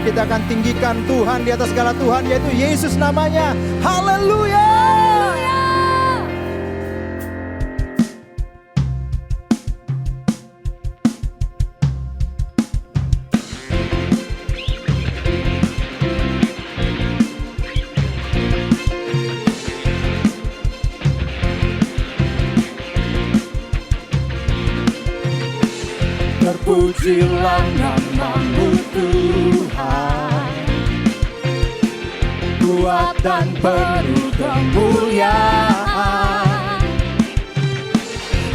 Kita akan tinggikan Tuhan di atas segala Tuhan, yaitu Yesus namanya. Haleluya. Terpujilah nama-Mu Tuhan, kuat dan penuh kemuliaan.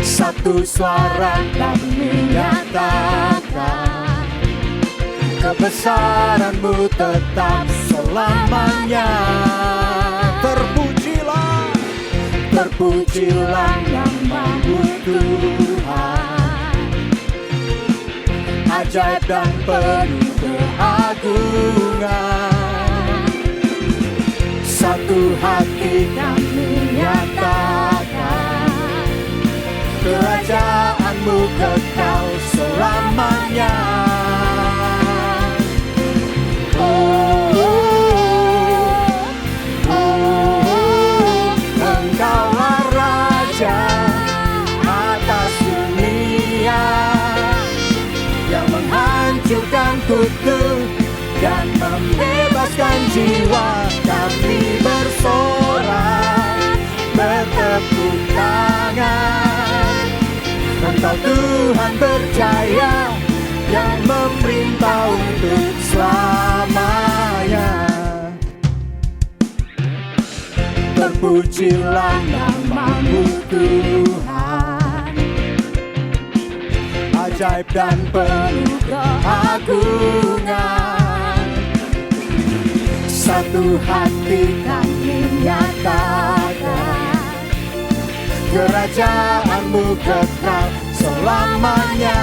Satu suara kami nyatakan, kebesaran-Mu tetap selamanya. Terpujilah, terpujilah nama-Mu Tuhan, ajaib dan penuh keagungan. Satu hati kami nyatakan, kerajaan-Mu kekal selamanya. Engkaulah Raja atas dunia, yang menghancurkan kutuk dan membebaskan jiwa. Kami bersorak, bertepuk tangan. Engkau Tuhan berjaya, yang memerintah untuk selamanya. Terpujilah nama-Mu Tuhan, ajaib dan penuh keagungan. Satu hati kami nyatakan, kerajaan-Mu kekal selamanya.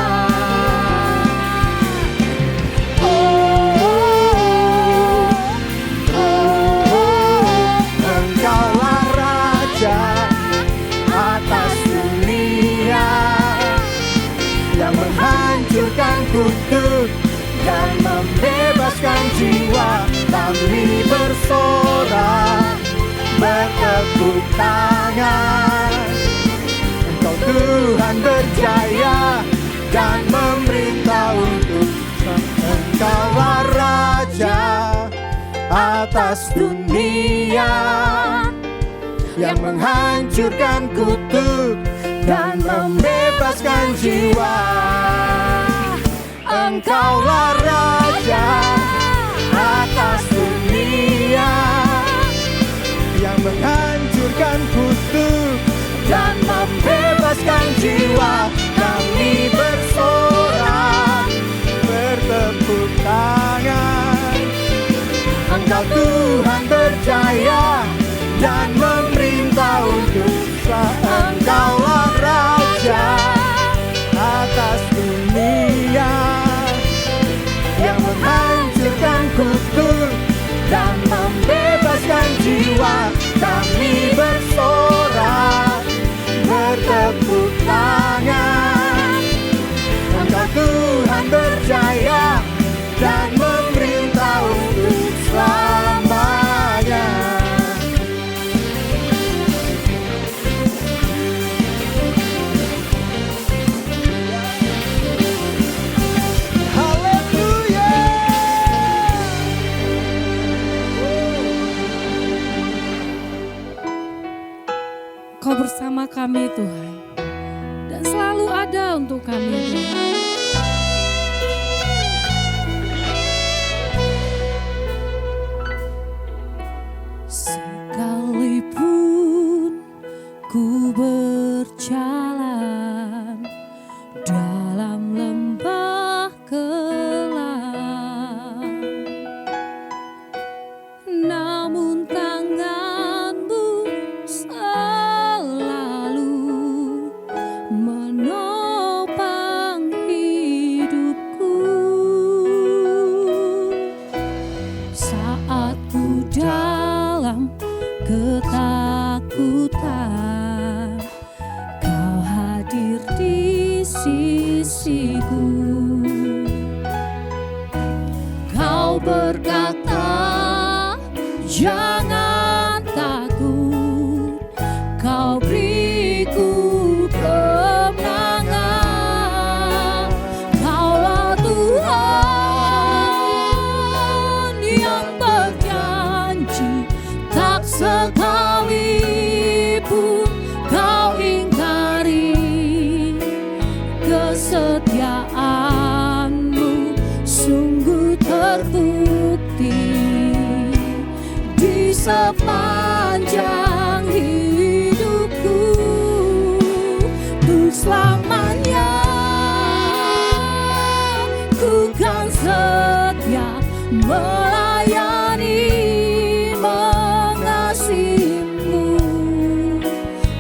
Engkaulah Raja atas dunia, yang menghancurkan kutuk dan membebaskan jiwa. Kami bersorak, bertepuk tangan. Engkau Tuhan berjaya dan memerintah untuk Engkaulah Raja atas dunia, yang menghancurkan kutuk dan membebaskan jiwa. Engkaulah Raja atas dunia, yang menghancurkan kutuk dan membebaskan jiwa. Kami bersorak, bertepuk tangan. Engkau Tuhan berjaya dan memerintah untuk Engkaulah Raja Atas dunia, yang menghancurkan kutuk dan membebaskan jiwa. Kami bersorak, bertepuk tangan. Engkau Tuhan berjaya dan memerintah untuk selamanya. haleluya. Kau bersama kami Tuhan, dan selalu ada untuk kami Tuhan. Sekalipun ku berjalan dalam lembah gelap, namun tangan-Mu selalu menopang hidupku. Saat ku dalam ketakutan, Kau hadir di sisiku. Kau berkata, jangan takut, kau beriku kemenangan. Kaulah Tuhan yang berjanji, tak sekalipun kau ingkari. Kesetiaanmu sungguh terbukti di sepanjang hidupku, untuk selamanya ku kan setia melayani, mengasihimu.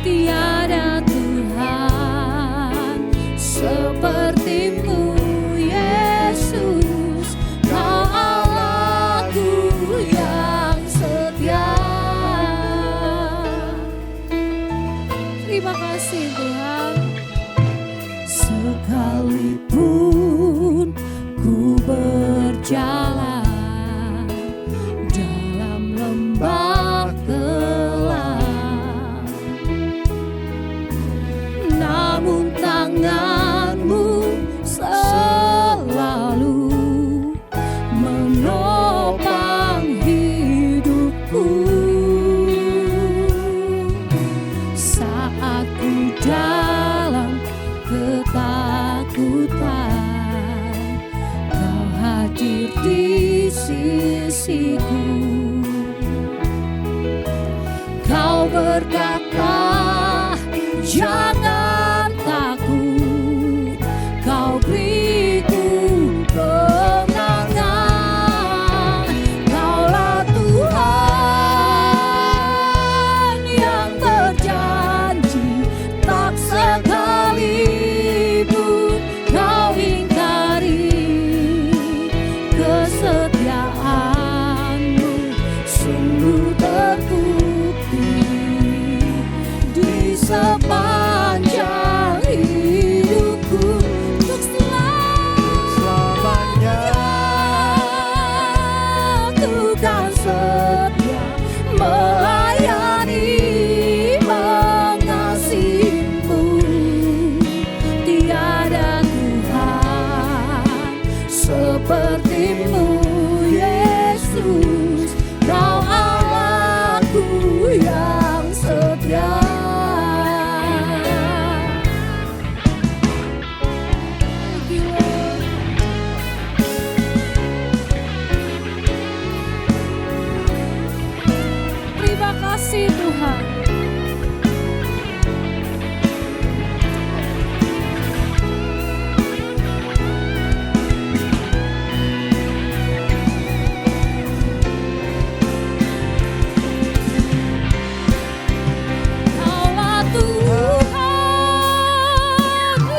Tiada Tuhan sepertimu, Yesus, Kau Allahku yang setia. Terima kasih Tuhan. Sekalipun ku berjalan dalam lembah gelap, namun tanganmu selalu menopang hidupku. Saat ku dalam ketakutan, Kau hadir di sisiku. Kau berkata, jangan takut, Kau beriku kemenangan. Kaulah Tuhan yang berjanji, tak sekalipun Kau ingkari. Kesetiaanmu sungguh terbukti di sepanjang hidupku, untuk selamanya ku kan setia melayani, mengasihimu. Tiada Tuhan sepertimu, Yesus, Kau Allahku yang setia. Thank you, Lord. Terima kasih Tuhan. Kaulah Tuhan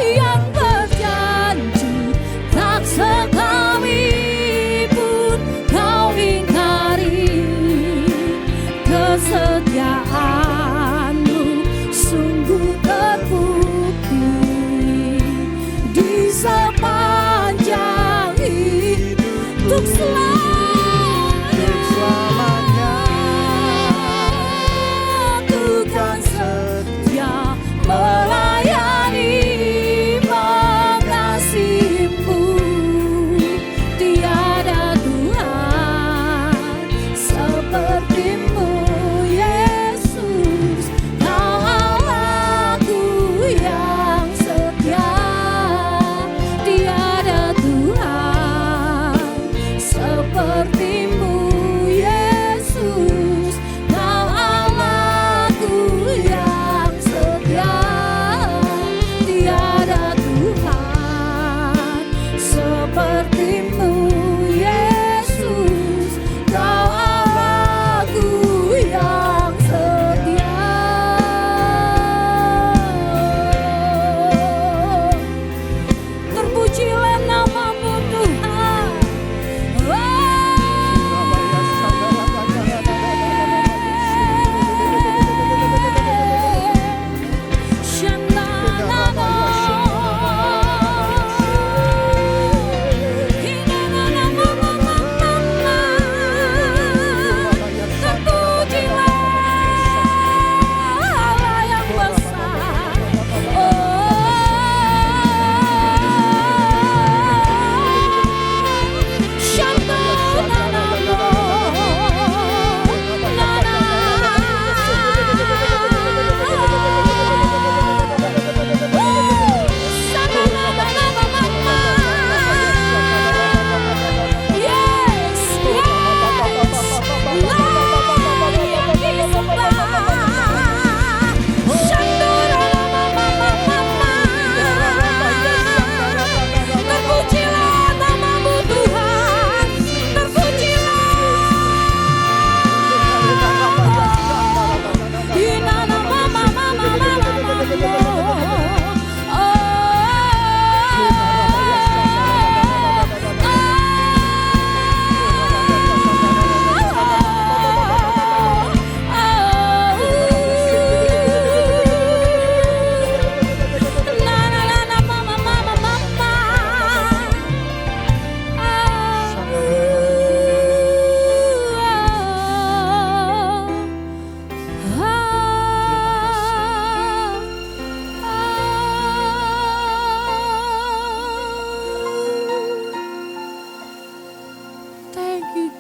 yang berjanji, tak sekalipun Kau ingkari. Kesetiaan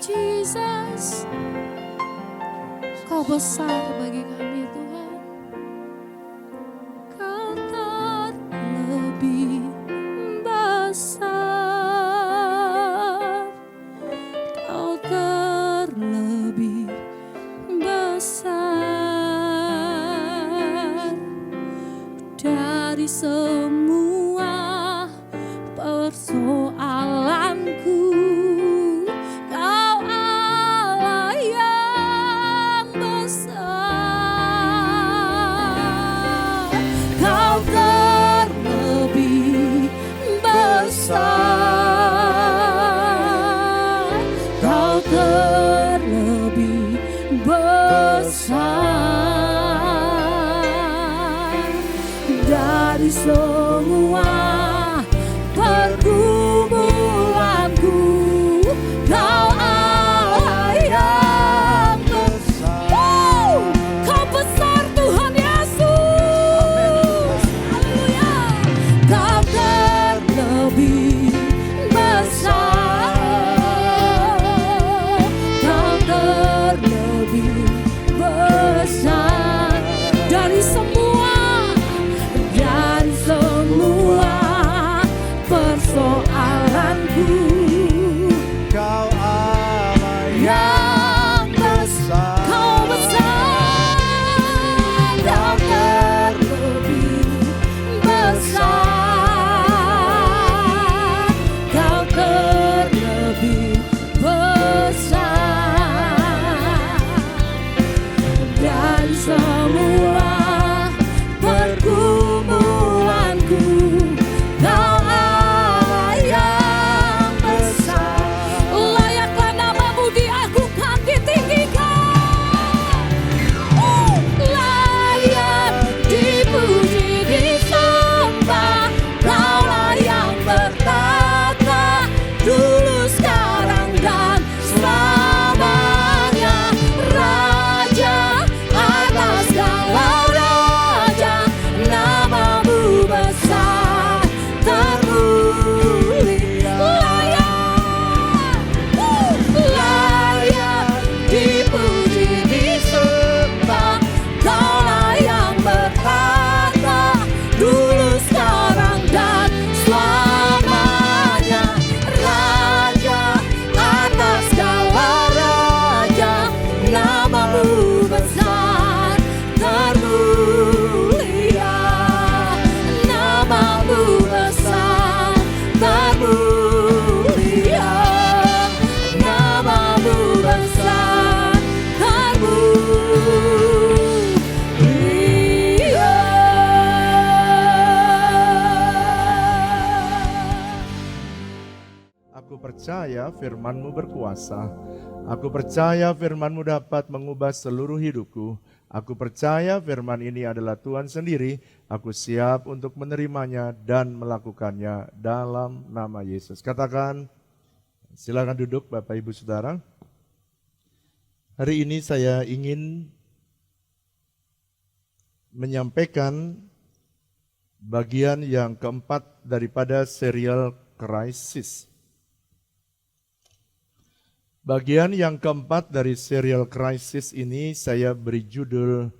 Jesus. Kau besar bagi kami Tuhan. Kau terlebih besar. Kau terlebih besar dari semua persoalanku. Kau Allah yang besar. Kau terlebih besar. Kau terlebih besar dari semua pergumulanku. Kau Allah yang besar. Kau besar Tuhan Yesus. Haleluya. Kau terlebih besar. Kau terlebih besar dari semua persoalanku. Kau Allah Yang besar. Kau besar. Kau terlebih besar. Kau terlebih besar dari semua pergumulanku. Kau Allah yang besar. Layaklah namamu diagungkan, ditinggikan. Layak dipuji, disembah. Kaulah yang bertata dulu, sekarang, dan selamanya. Raja atas segala raja, namamu besar termulia. Layak dipuji, disembah. Kaulah yang bertata dulu, sekarang, dan selamanya. Raja atas segala raja, namamu besar termulia. Namamu besar termulia. Namamu besar termulia. Aku percaya firman-Mu berkuasa. Aku percaya firman-Mu dapat mengubah seluruh hidupku. Aku percaya firman ini adalah Tuhan sendiri. Aku siap untuk menerimanya dan melakukannya dalam nama Yesus. Katakan, silakan duduk Bapak Ibu Saudara. Hari ini saya ingin menyampaikan bagian yang keempat daripada serial Crisis. Bagian yang keempat dari serial Crisis ini saya beri judul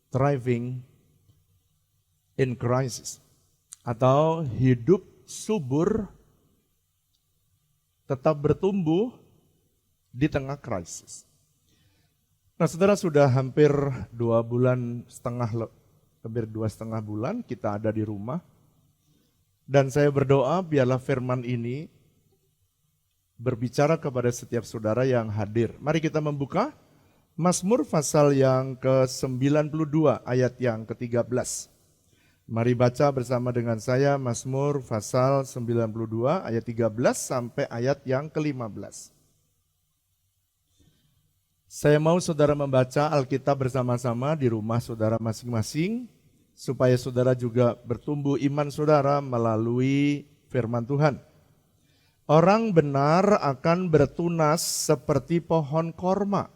Thriving in Crisis, atau hidup subur tetap bertumbuh di tengah krisis. Nah, saudara, sudah hampir 2,5 bulan kita ada di rumah, dan saya berdoa biarlah firman ini berbicara kepada setiap saudara yang hadir. Mari kita membuka Mazmur pasal yang ke-92 ayat yang ke-13. Mari baca bersama dengan saya Mazmur pasal 92 ayat 13 sampai ayat yang ke-15. Saya mau saudara membaca Alkitab bersama-sama di rumah saudara masing-masing, supaya saudara juga bertumbuh iman saudara melalui firman Tuhan. Orang benar akan bertunas seperti pohon korma,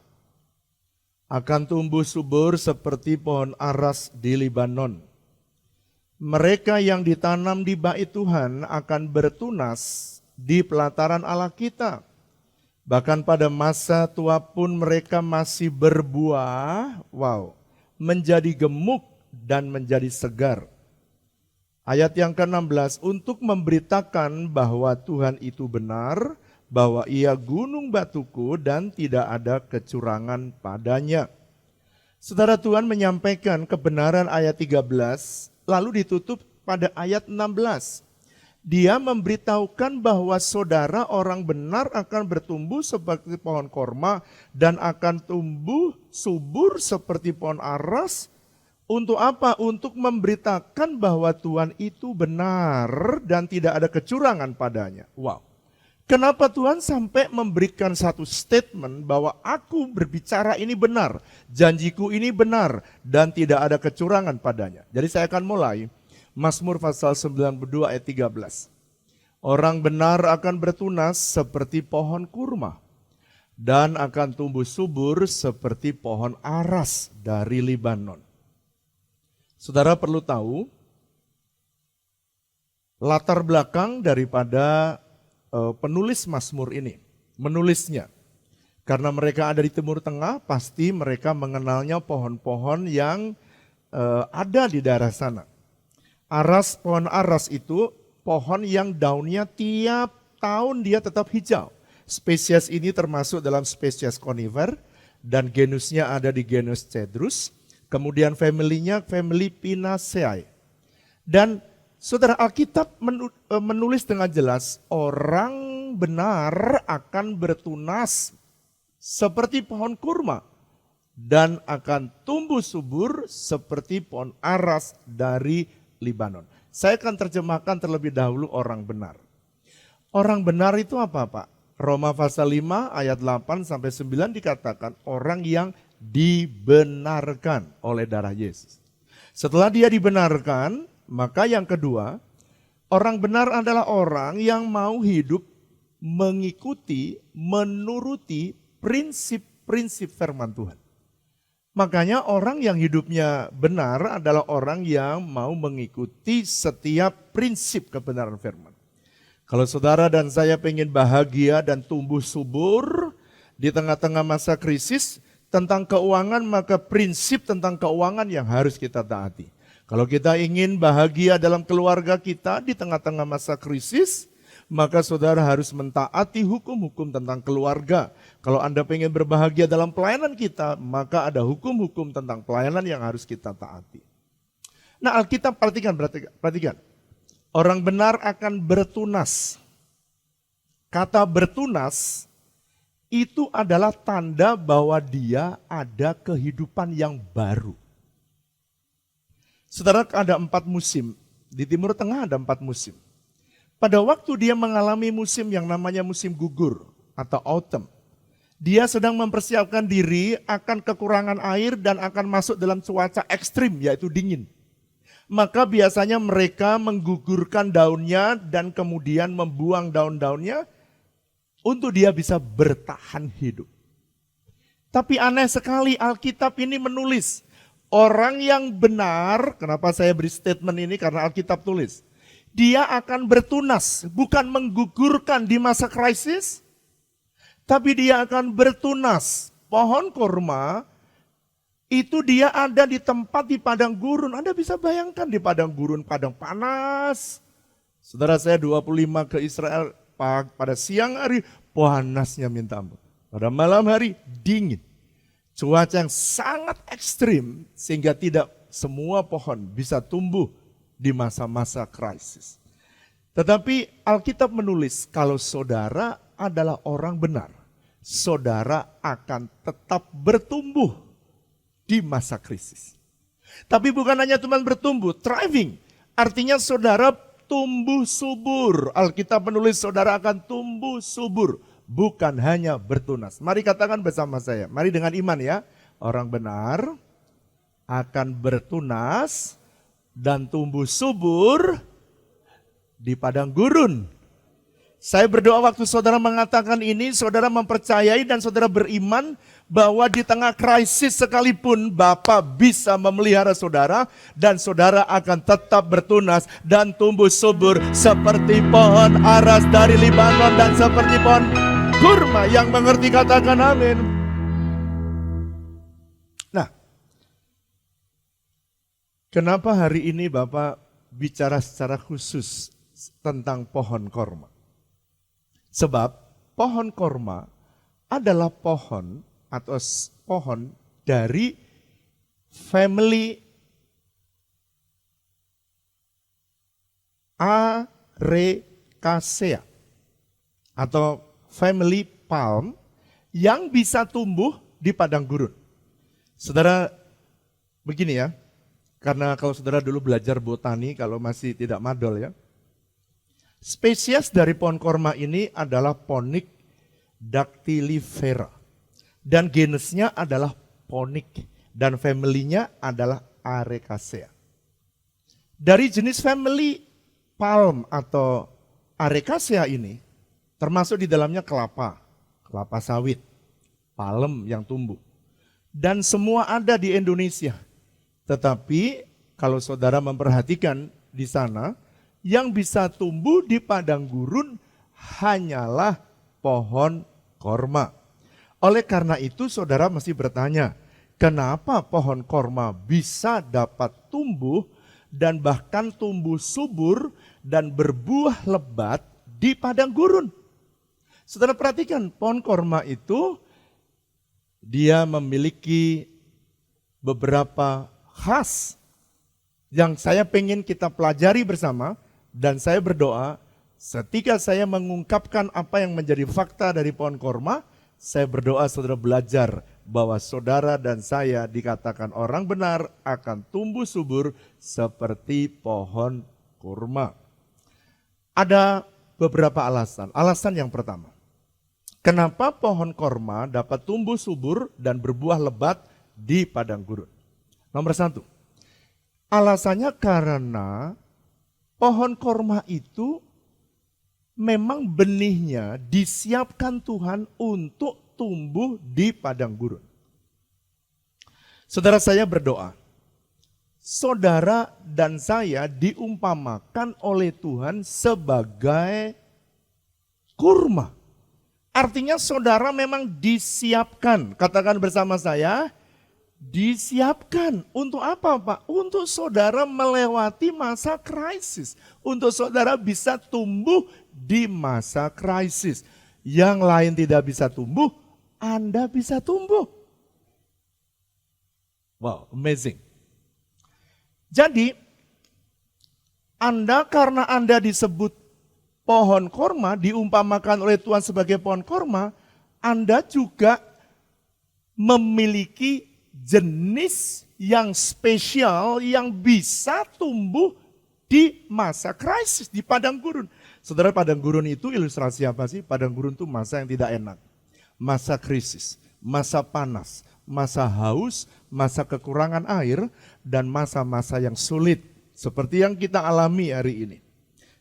akan tumbuh subur seperti pohon aras di Libanon. Mereka yang ditanam di bait Tuhan akan bertunas di pelataran Allah kita. Bahkan pada masa tua pun mereka masih berbuah, menjadi gemuk dan menjadi segar. Ayat yang ke-16, untuk memberitakan bahwa Tuhan itu benar, bahwa ia gunung batuku dan tidak ada kecurangan padanya. Saudara, Tuhan menyampaikan kebenaran ayat 13, lalu ditutup pada ayat 16. Dia memberitahukan bahwa saudara orang benar akan bertumbuh seperti pohon korma dan akan tumbuh subur seperti pohon aras. Untuk apa? Untuk memberitakan bahwa Tuhan itu benar dan tidak ada kecurangan padanya. Kenapa Tuhan sampai memberikan satu statement bahwa aku berbicara ini benar, janjiku ini benar, dan tidak ada kecurangan padanya. Jadi saya akan mulai, Mazmur pasal 92 ayat 13. Orang benar akan bertunas seperti pohon kurma, dan akan tumbuh subur seperti pohon aras dari Libanon. Saudara perlu tahu, latar belakang daripada penulis Mazmur ini, menulisnya. Karena mereka ada di Timur Tengah, pasti mereka mengenalnya pohon-pohon yang ada di daerah sana. Pohon aras itu pohon yang daunnya tiap tahun dia tetap hijau. Spesies ini termasuk dalam spesies conifer dan genusnya ada di genus Cedrus. Kemudian family-nya family Pinaceae. Dan saudara, Alkitab menulis dengan jelas, orang benar akan bertunas seperti pohon kurma dan akan tumbuh subur seperti pohon aras dari Libanon. Saya akan terjemahkan terlebih dahulu orang benar. Orang benar itu apa, Pak? Roma pasal 5 ayat 8 sampai 9 dikatakan orang yang dibenarkan oleh darah Yesus. Setelah dia dibenarkan, maka yang kedua, orang benar adalah orang yang mau hidup mengikuti, menuruti prinsip-prinsip firman Tuhan. Makanya orang yang hidupnya benar adalah orang yang mau mengikuti setiap prinsip kebenaran firman. Kalau saudara dan saya pengen bahagia dan tumbuh subur di tengah-tengah masa krisis tentang keuangan, maka prinsip tentang keuangan yang harus kita taati. Kalau kita ingin bahagia dalam keluarga kita di tengah-tengah masa krisis, maka saudara harus mentaati hukum-hukum tentang keluarga. Kalau Anda pengen berbahagia dalam pelayanan kita, maka ada hukum-hukum tentang pelayanan yang harus kita taati. Nah, Alkitab perhatikan. Orang benar akan bertunas. Kata bertunas itu adalah tanda bahwa dia ada kehidupan yang baru. Saudara, ada 4 musim. Di Timur Tengah ada 4 musim. Pada waktu dia mengalami musim yang namanya musim gugur atau autumn, dia sedang mempersiapkan diri akan kekurangan air dan akan masuk dalam cuaca ekstrim yaitu dingin. Maka biasanya mereka menggugurkan daunnya dan kemudian membuang daun-daunnya untuk dia bisa bertahan hidup. Tapi aneh sekali Alkitab ini menulis, orang yang benar, kenapa saya beri statement ini karena Alkitab tulis, dia akan bertunas, bukan menggugurkan di masa krisis, tapi dia akan bertunas. Pohon kurma itu dia ada di tempat di padang gurun. Anda bisa bayangkan di padang gurun, padang panas. Saudara saya 25 ke Israel pada siang hari, panasnya minta ampun. Pada malam hari dingin. Cuaca yang sangat ekstrim sehingga tidak semua pohon bisa tumbuh di masa-masa krisis. Tetapi Alkitab menulis kalau saudara adalah orang benar, saudara akan tetap bertumbuh di masa krisis. Tapi bukan hanya cuma bertumbuh, thriving. Artinya saudara tumbuh subur. Alkitab menulis saudara akan tumbuh subur, bukan hanya bertunas. Mari katakan bersama saya, mari dengan iman ya. Orang benar akan bertunas dan tumbuh subur di padang gurun. Saya berdoa waktu saudara mengatakan ini, saudara mempercayai dan saudara beriman bahwa di tengah krisis sekalipun Bapa bisa memelihara saudara dan saudara akan tetap bertunas dan tumbuh subur seperti pohon aras dari Libanon dan seperti pohon kurma. Yang mengerti katakan amin. Nah, kenapa hari ini Bapak bicara secara khusus tentang pohon korma? Sebab pohon korma adalah pohon atau pohon dari family Arecacea atau family palm yang bisa tumbuh di padang gurun. Saudara, begini ya, karena kalau saudara dulu belajar botani, kalau masih tidak madol ya, spesies dari pohon korma ini adalah Ponyx dactylifera. Dan genusnya adalah Ponyx. Dan family-nya adalah Arecacea. Dari jenis family palm atau Arecacea ini, termasuk di dalamnya kelapa sawit, palem yang tumbuh. Dan semua ada di Indonesia. Tetapi kalau saudara memperhatikan di sana, yang bisa tumbuh di padang gurun hanyalah pohon korma. Oleh karena itu saudara mesti bertanya, kenapa pohon korma bisa dapat tumbuh dan bahkan tumbuh subur dan berbuah lebat di padang gurun? Saudara perhatikan, pohon korma itu dia memiliki beberapa khas yang saya pengen kita pelajari bersama. Dan saya berdoa, ketika saya mengungkapkan apa yang menjadi fakta dari pohon korma, saya berdoa saudara belajar bahwa saudara dan saya dikatakan orang benar akan tumbuh subur seperti pohon korma. Ada beberapa alasan. Alasan yang pertama, kenapa pohon korma dapat tumbuh subur dan berbuah lebat di padang gurun? Nomor satu, alasannya karena pohon korma itu memang benihnya disiapkan Tuhan untuk tumbuh di padang gurun. Saudara, saya berdoa, saudara dan saya diumpamakan oleh Tuhan sebagai kurma. Artinya saudara memang disiapkan, katakan bersama saya, disiapkan. Untuk apa Pak? Untuk saudara melewati masa krisis. Untuk saudara bisa tumbuh di masa krisis. Yang lain tidak bisa tumbuh, Anda bisa tumbuh. Wow, amazing. Jadi, karena Anda disebut pohon korma, diumpamakan oleh Tuhan sebagai pohon korma, Anda juga memiliki jenis yang spesial yang bisa tumbuh di masa krisis, di padang gurun. Saudara, padang gurun itu ilustrasi apa sih? Padang gurun itu masa yang tidak enak, masa krisis, masa panas, masa haus, masa kekurangan air, dan masa-masa yang sulit seperti yang kita alami hari ini.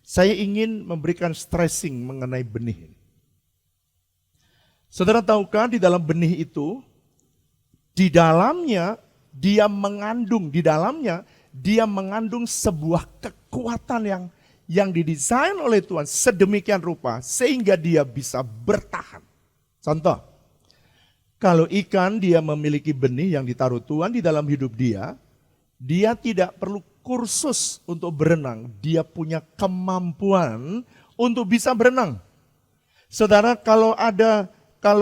Saya ingin memberikan stressing mengenai benih ini. Saudara tahukah di dalam benih itu, di dalamnya dia mengandung sebuah kekuatan yang didesain oleh Tuhan sedemikian rupa sehingga dia bisa bertahan. Contoh, kalau ikan dia memiliki benih yang ditaruh Tuhan di dalam hidup dia tidak perlu kursus untuk berenang, dia punya kemampuan untuk bisa berenang. Saudara, kalau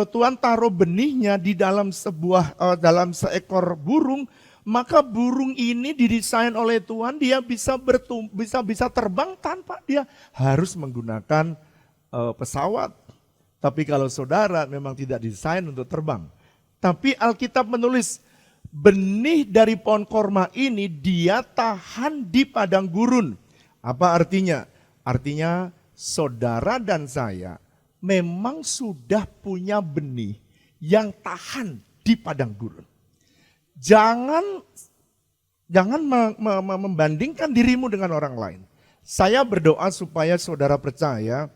Tuhan taruh benihnya di dalam seekor burung, maka burung ini didesain oleh Tuhan, dia bisa terbang tanpa dia harus menggunakan pesawat. Tapi kalau saudara memang tidak desain untuk terbang. Tapi Alkitab menulis benih dari pohon korma ini dia tahan di padang gurun. Apa artinya? Artinya saudara dan saya memang sudah punya benih yang tahan di padang gurun. Jangan membandingkan dirimu dengan orang lain. Saya berdoa supaya saudara percaya,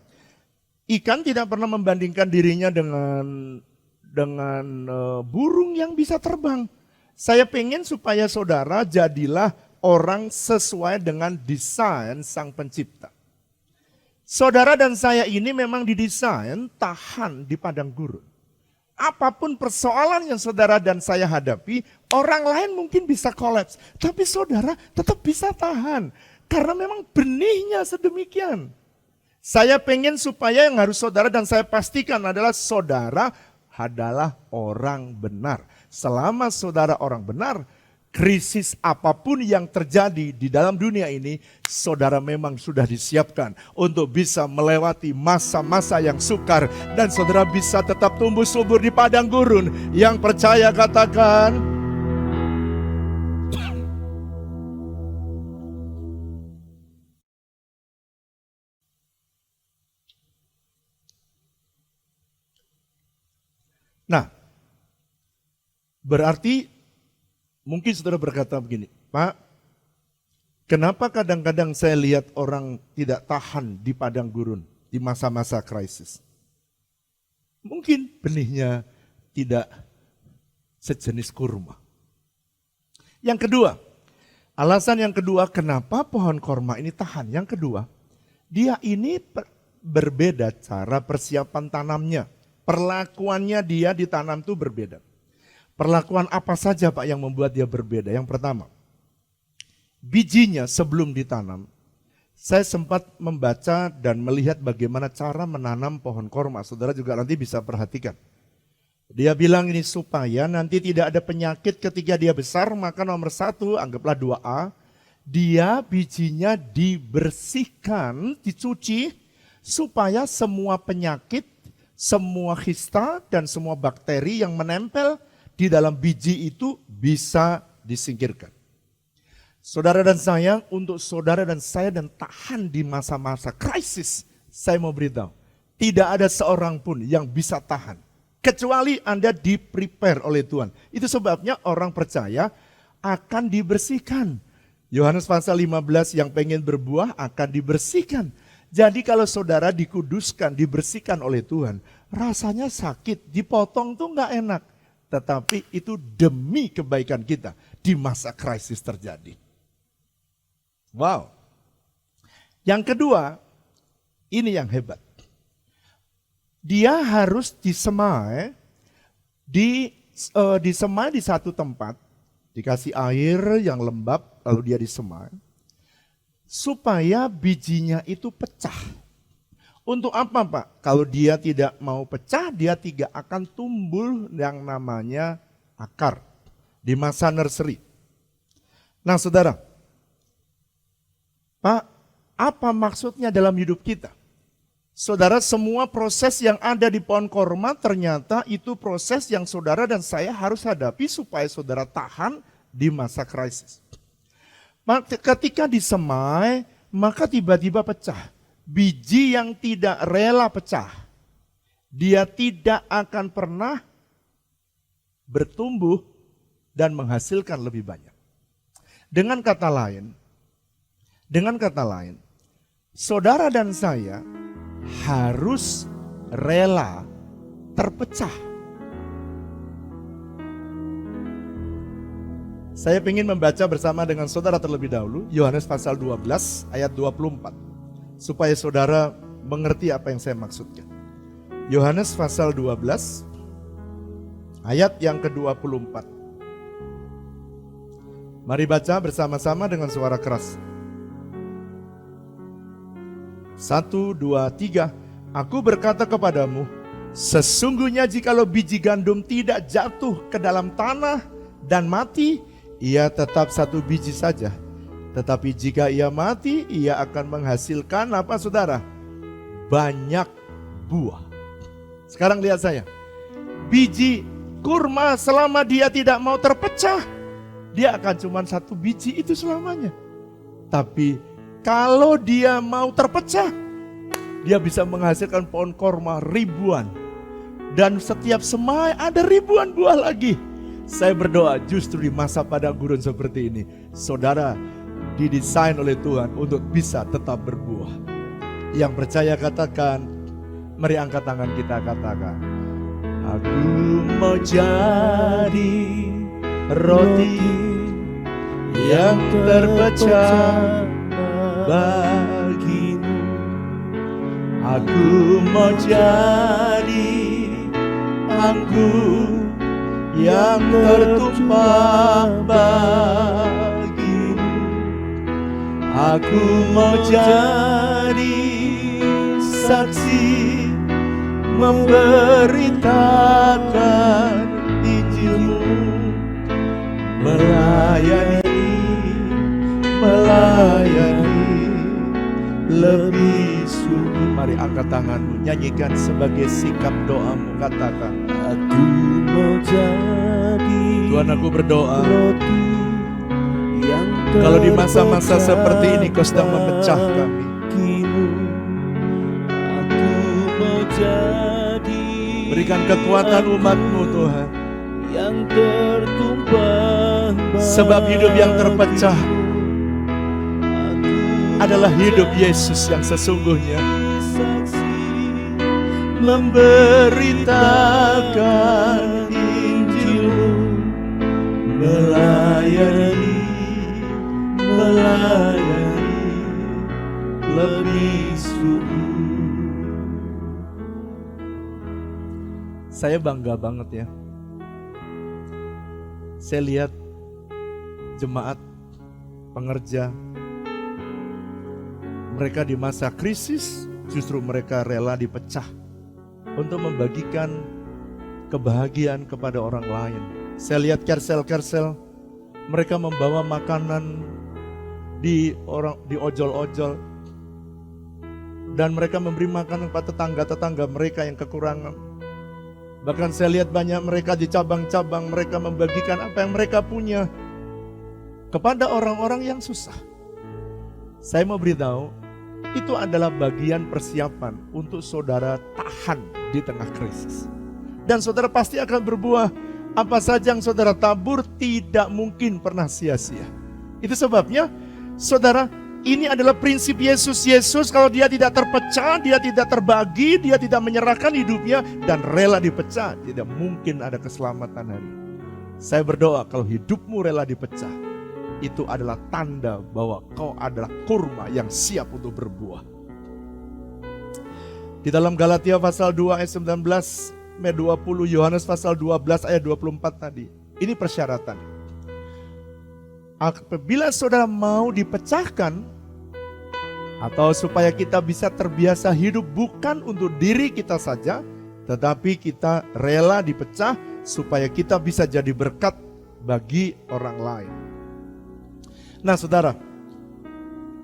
ikan tidak pernah membandingkan dirinya dengan burung yang bisa terbang. Saya pengen supaya saudara jadilah orang sesuai dengan desain Sang Pencipta. Saudara dan saya ini memang didesain tahan di padang gurun. Apapun persoalan yang saudara dan saya hadapi, orang lain mungkin bisa kolaps. Tapi saudara tetap bisa tahan. Karena memang benihnya sedemikian. Saya pengen supaya yang harus saudara dan saya pastikan adalah saudara adalah orang benar. Selama saudara orang benar, krisis apapun yang terjadi di dalam dunia ini, saudara memang sudah disiapkan untuk bisa melewati masa-masa yang sukar. Dan saudara bisa tetap tumbuh subur di padang gurun. Yang percaya katakan, nah, berarti mungkin saudara berkata begini, Pak, kenapa kadang-kadang saya lihat orang tidak tahan di padang gurun di masa-masa krisis? Mungkin benihnya tidak sejenis kurma. Yang kedua, alasan yang kedua kenapa pohon korma ini tahan? Yang kedua, dia ini berbeda cara persiapan tanamnya. Perlakuannya dia ditanam itu berbeda. Perlakuan apa saja Pak yang membuat dia berbeda? Yang pertama, bijinya sebelum ditanam, saya sempat membaca dan melihat bagaimana cara menanam pohon korma. Saudara juga nanti bisa perhatikan. Dia bilang ini supaya nanti tidak ada penyakit ketika dia besar, maka nomor 1, anggaplah 2A, dia bijinya dibersihkan, dicuci, supaya semua penyakit, semua hista dan semua bakteri yang menempel di dalam biji itu bisa disingkirkan. Saudara dan saya, untuk saudara dan saya dan tahan di masa-masa krisis, saya mau beritahu, tidak ada seorang pun yang bisa tahan. Kecuali Anda di-prepare oleh Tuhan. Itu sebabnya orang percaya akan dibersihkan. Yohanes pasal 15 yang pengen berbuah akan dibersihkan. Jadi kalau saudara dikuduskan, dibersihkan oleh Tuhan, rasanya sakit, dipotong tuh nggak enak. Tetapi itu demi kebaikan kita di masa krisis terjadi. Wow. Yang kedua, ini yang hebat. Dia harus disemai di satu tempat, dikasih air yang lembab, lalu dia disemai, supaya bijinya itu pecah. Untuk apa Pak? Kalau dia tidak mau pecah, dia tidak akan tumbuh yang namanya akar di masa nursery. Nah saudara, Pak, apa maksudnya dalam hidup kita? Saudara, semua proses yang ada di pohon korma ternyata itu proses yang saudara dan saya harus hadapi supaya saudara tahan di masa krisis. Ketika disemai, maka tiba-tiba pecah. Biji yang tidak rela pecah, dia tidak akan pernah bertumbuh dan menghasilkan lebih banyak. Dengan kata lain, saudara dan saya harus rela terpecah. Saya ingin membaca bersama dengan saudara terlebih dahulu, Yohanes pasal 12 ayat 24. Supaya saudara mengerti apa yang saya maksudkan. Yohanes pasal 12 ayat yang ke-24. Mari baca bersama-sama dengan suara keras. 1, 2, 3. Aku berkata kepadamu, sesungguhnya jikalau biji gandum tidak jatuh ke dalam tanah dan mati, ia tetap satu biji saja. Tetapi jika ia mati, ia akan menghasilkan apa saudara? Banyak buah. Sekarang lihat saya. Biji kurma selama dia tidak mau terpecah, dia akan cuma satu biji itu selamanya. Tapi kalau dia mau terpecah, dia bisa menghasilkan pohon korma ribuan. Dan setiap semai ada ribuan buah lagi. Saya berdoa justru di masa padang gurun seperti ini, saudara didesain oleh Tuhan untuk bisa tetap berbuah. Yang percaya katakan, mari angkat tangan kita katakan, aku mau jadi roti yang terpecah bagimu. Aku mau jadi anggur yang tertumpah bagimu. Aku mau jadi saksi memberitakan Injilmu, melayani lebih sungguh. Mari angkat tanganmu, nyanyikan sebagai sikap doamu, katakan, aku mau jadi Tuhan, aku berdoa roti yang kalau di masa-masa seperti ini Kau sedang memecah kami. Aku mau jadi berikan kekuatan umat-Mu Tuhan yang tertumpah, sebab hidup yang terpecah adalah hidup Yesus yang sesungguhnya. Memberitakan Injil-Mu, melayani lebih sungguh. Saya bangga banget ya. Saya lihat jemaat pengerja, mereka di masa krisis justru mereka rela dipecah untuk membagikan kebahagiaan kepada orang lain. Saya lihat kersel-kersel, mereka membawa makanan di ojol-ojol, dan mereka memberi makanan kepada tetangga-tetangga mereka yang kekurangan. Bahkan saya lihat banyak mereka di cabang-cabang, mereka membagikan apa yang mereka punya kepada orang-orang yang susah. Saya mau beritahu, itu adalah bagian persiapan untuk saudara tahan di tengah krisis. Dan saudara pasti akan berbuah. Apa saja yang saudara tabur tidak mungkin pernah sia-sia. Itu sebabnya saudara, ini adalah prinsip Yesus. Yesus kalau dia tidak terpecah, dia tidak terbagi, dia tidak menyerahkan hidupnya dan rela dipecah, tidak mungkin ada keselamatan hari. Saya berdoa kalau hidupmu rela dipecah, itu adalah tanda bahwa kau adalah kurma yang siap untuk berbuah. Di dalam Galatia pasal 2 ayat 19, 20, Yohanes pasal 12 ayat 24 tadi. Ini persyaratan. Apabila saudara mau dipecahkan, atau supaya kita bisa terbiasa hidup bukan untuk diri kita saja, tetapi kita rela dipecah supaya kita bisa jadi berkat bagi orang lain. Nah saudara,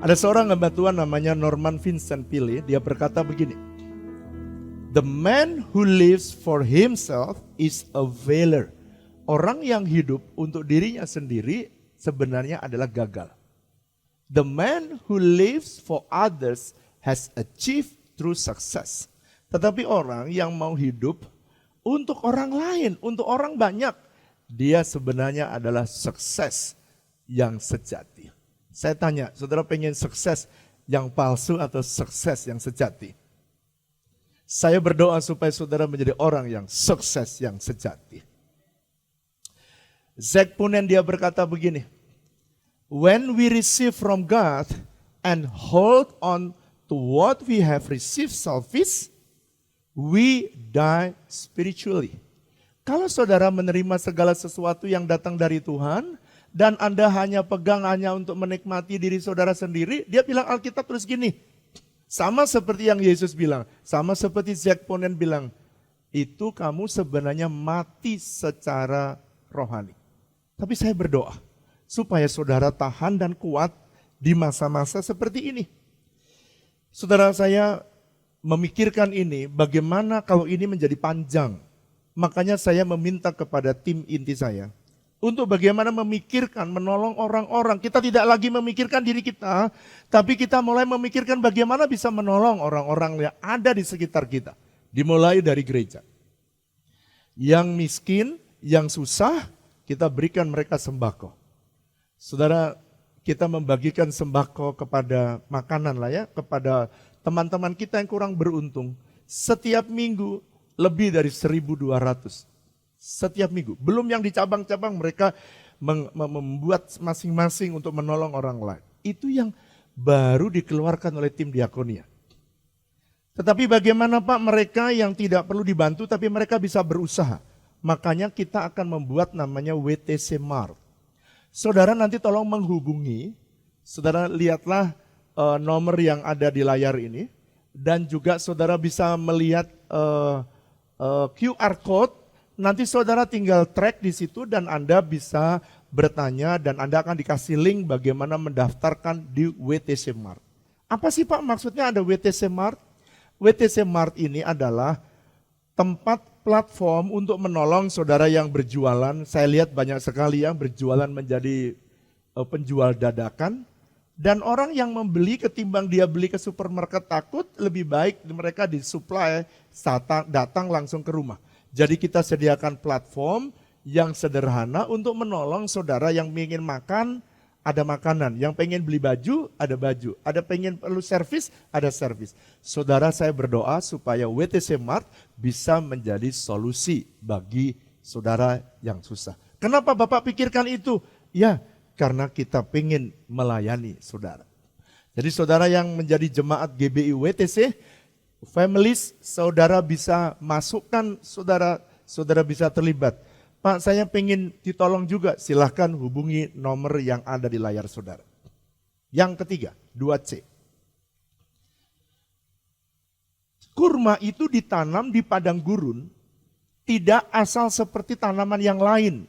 ada seorang hamba Tuhan namanya Norman Vincent Peale, dia berkata begini, the man who lives for himself is a failure. Orang yang hidup untuk dirinya sendiri sebenarnya adalah gagal. The man who lives for others has achieved true success. Tetapi orang yang mau hidup untuk orang lain, untuk orang banyak, dia sebenarnya adalah sukses yang sejati. Saya tanya, saudara pengen sukses yang palsu atau sukses yang sejati? Saya berdoa supaya saudara menjadi orang yang sukses yang sejati. Zack Punen dia berkata begini, when we receive from God and hold on to what we have received selfish, we die spiritually. Kalau saudara menerima segala sesuatu yang datang dari Tuhan, dan Anda hanya pegang hanya untuk menikmati diri saudara sendiri, dia bilang Alkitab terus gini, sama seperti yang Yesus bilang, sama seperti Zack Punen bilang, itu kamu sebenarnya mati secara rohani. Tapi saya berdoa, supaya saudara tahan dan kuat di masa-masa seperti ini. Saudara, saya memikirkan ini, bagaimana kalau ini menjadi panjang. Makanya saya meminta kepada tim inti saya, untuk bagaimana memikirkan, menolong orang-orang. Kita tidak lagi memikirkan diri kita, tapi kita mulai memikirkan bagaimana bisa menolong orang-orang yang ada di sekitar kita. Dimulai dari gereja. Yang miskin, yang susah, kita berikan mereka sembako. Saudara, kita membagikan sembako kepada makanan lah ya, kepada teman-teman kita yang kurang beruntung. Setiap minggu lebih dari 1.200. Setiap minggu. Belum yang di cabang-cabang mereka membuat masing-masing untuk menolong orang lain. Itu yang baru dikeluarkan oleh tim diakonia. Tetapi bagaimana Pak mereka yang tidak perlu dibantu tapi mereka bisa berusaha? Makanya kita akan membuat namanya WTC Mart. Saudara nanti tolong menghubungi, saudara lihatlah nomor yang ada di layar ini. Dan juga saudara bisa melihat QR code, nanti saudara tinggal track di situ dan Anda bisa bertanya dan Anda akan dikasih link bagaimana mendaftarkan di WTC Mart. Apa sih Pak maksudnya ada WTC Mart? WTC Mart ini adalah tempat platform untuk menolong saudara yang berjualan. Saya lihat banyak sekali yang berjualan menjadi penjual dadakan. Dan orang yang membeli ketimbang dia beli ke supermarket takut, lebih baik mereka disuplai datang langsung ke rumah. Jadi kita sediakan platform yang sederhana untuk menolong saudara yang ingin makan, ada makanan. Yang pengen beli baju, ada baju. Ada pengen perlu servis, ada servis. Saudara saya berdoa supaya WTC Mart bisa menjadi solusi bagi saudara yang susah. Kenapa Bapak pikirkan itu? Ya, karena kita pengen melayani saudara. Jadi saudara yang menjadi jemaat GBI WTC, families, saudara bisa masukkan, saudara bisa terlibat. Pak, saya pengen ditolong juga, silahkan hubungi nomor yang ada di layar saudara. Yang ketiga, 2C. Kurma itu ditanam di padang gurun, tidak asal seperti tanaman yang lain.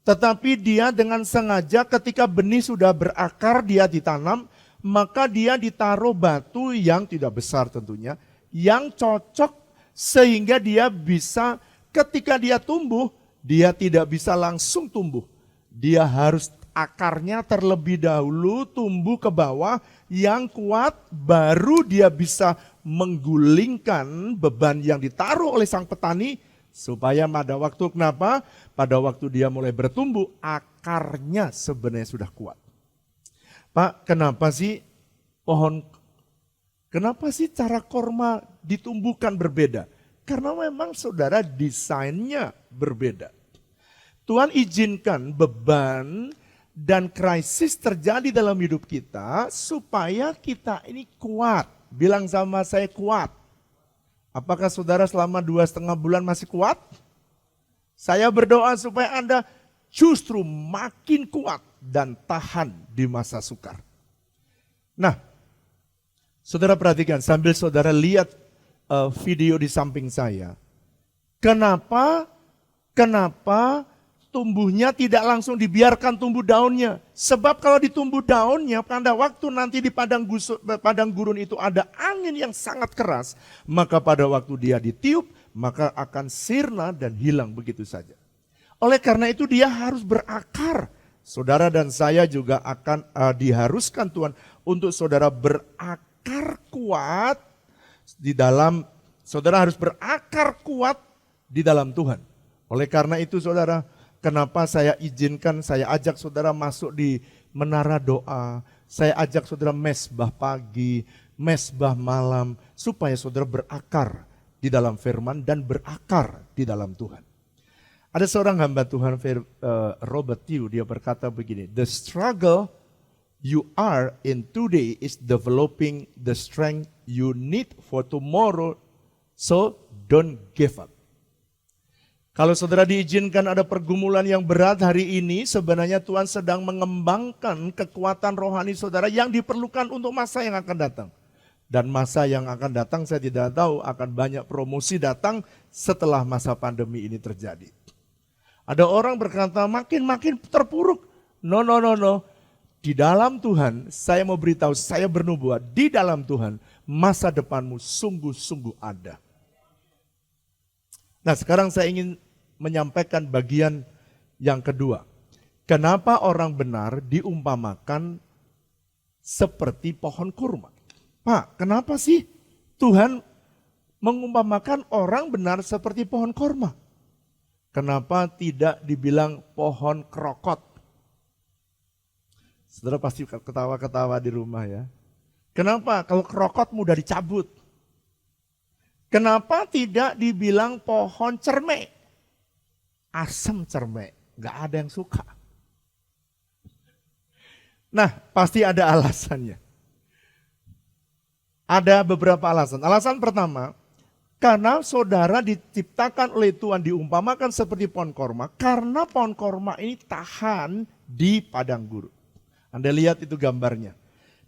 Tetapi dia dengan sengaja ketika benih sudah berakar dia ditanam, maka dia ditaruh batu yang tidak besar tentunya, yang cocok sehingga dia bisa ketika dia tumbuh, dia tidak bisa langsung tumbuh. Dia harus akarnya terlebih dahulu tumbuh ke bawah yang kuat, baru dia bisa menggulingkan beban yang ditaruh oleh sang petani, supaya pada waktu kenapa? Pada waktu dia mulai bertumbuh, akarnya sebenarnya sudah kuat. Pak, kenapa sih cara korma ditumbuhkan berbeda? Karena memang saudara desainnya berbeda. Tuhan izinkan beban dan krisis terjadi dalam hidup kita supaya kita ini kuat. Bilang sama saya kuat. Apakah saudara selama 2,5 bulan masih kuat? Saya berdoa supaya Anda justru makin kuat dan tahan di masa sukar. Nah, saudara perhatikan sambil saudara lihat video di samping saya. Kenapa tumbuhnya tidak langsung dibiarkan tumbuh daunnya? Sebab kalau ditumbuh daunnya, pada waktu nanti di padang gurun itu ada angin yang sangat keras, maka pada waktu dia ditiup, maka akan sirna dan hilang begitu saja. Oleh karena itu dia harus berakar. Saudara dan saya juga akan diharuskan Tuhan untuk saudara berakar kuat di dalam, saudara harus berakar kuat di dalam Tuhan. Oleh karena itu saudara, kenapa saya izinkan, saya ajak saudara masuk di menara doa, saya ajak saudara mesbah pagi, mesbah malam, supaya saudara berakar di dalam firman dan berakar di dalam Tuhan. Ada seorang hamba Tuhan, Robert Tiu, dia berkata begini, the struggle you are in today is developing the strength you need for tomorrow, so don't give up. Kalau saudara diizinkan ada pergumulan yang berat hari ini, sebenarnya Tuhan sedang mengembangkan kekuatan rohani saudara yang diperlukan untuk masa yang akan datang. Dan masa yang akan datang saya tidak tahu, akan banyak promosi datang setelah masa pandemi ini terjadi. Ada orang berkata makin terpuruk. No. Di dalam Tuhan, saya mau beritahu, saya bernubuat, di dalam Tuhan masa depanmu sungguh-sungguh ada. Nah, sekarang saya ingin menyampaikan bagian yang kedua. Kenapa orang benar diumpamakan seperti pohon kurma? Pak, kenapa sih Tuhan mengumpamakan orang benar seperti pohon kurma? Kenapa tidak dibilang pohon krokot? Saudara pasti ketawa-ketawa di rumah ya. Kenapa? Kalau krokot mudah dicabut. Kenapa tidak dibilang pohon cermek? Asam cermek, gak ada yang suka. Nah, pasti ada alasannya. Ada beberapa alasan. Alasan pertama, karena saudara diciptakan oleh Tuhan, diumpamakan seperti pohon korma, karena pohon korma ini tahan di padang gurun. Anda lihat itu gambarnya.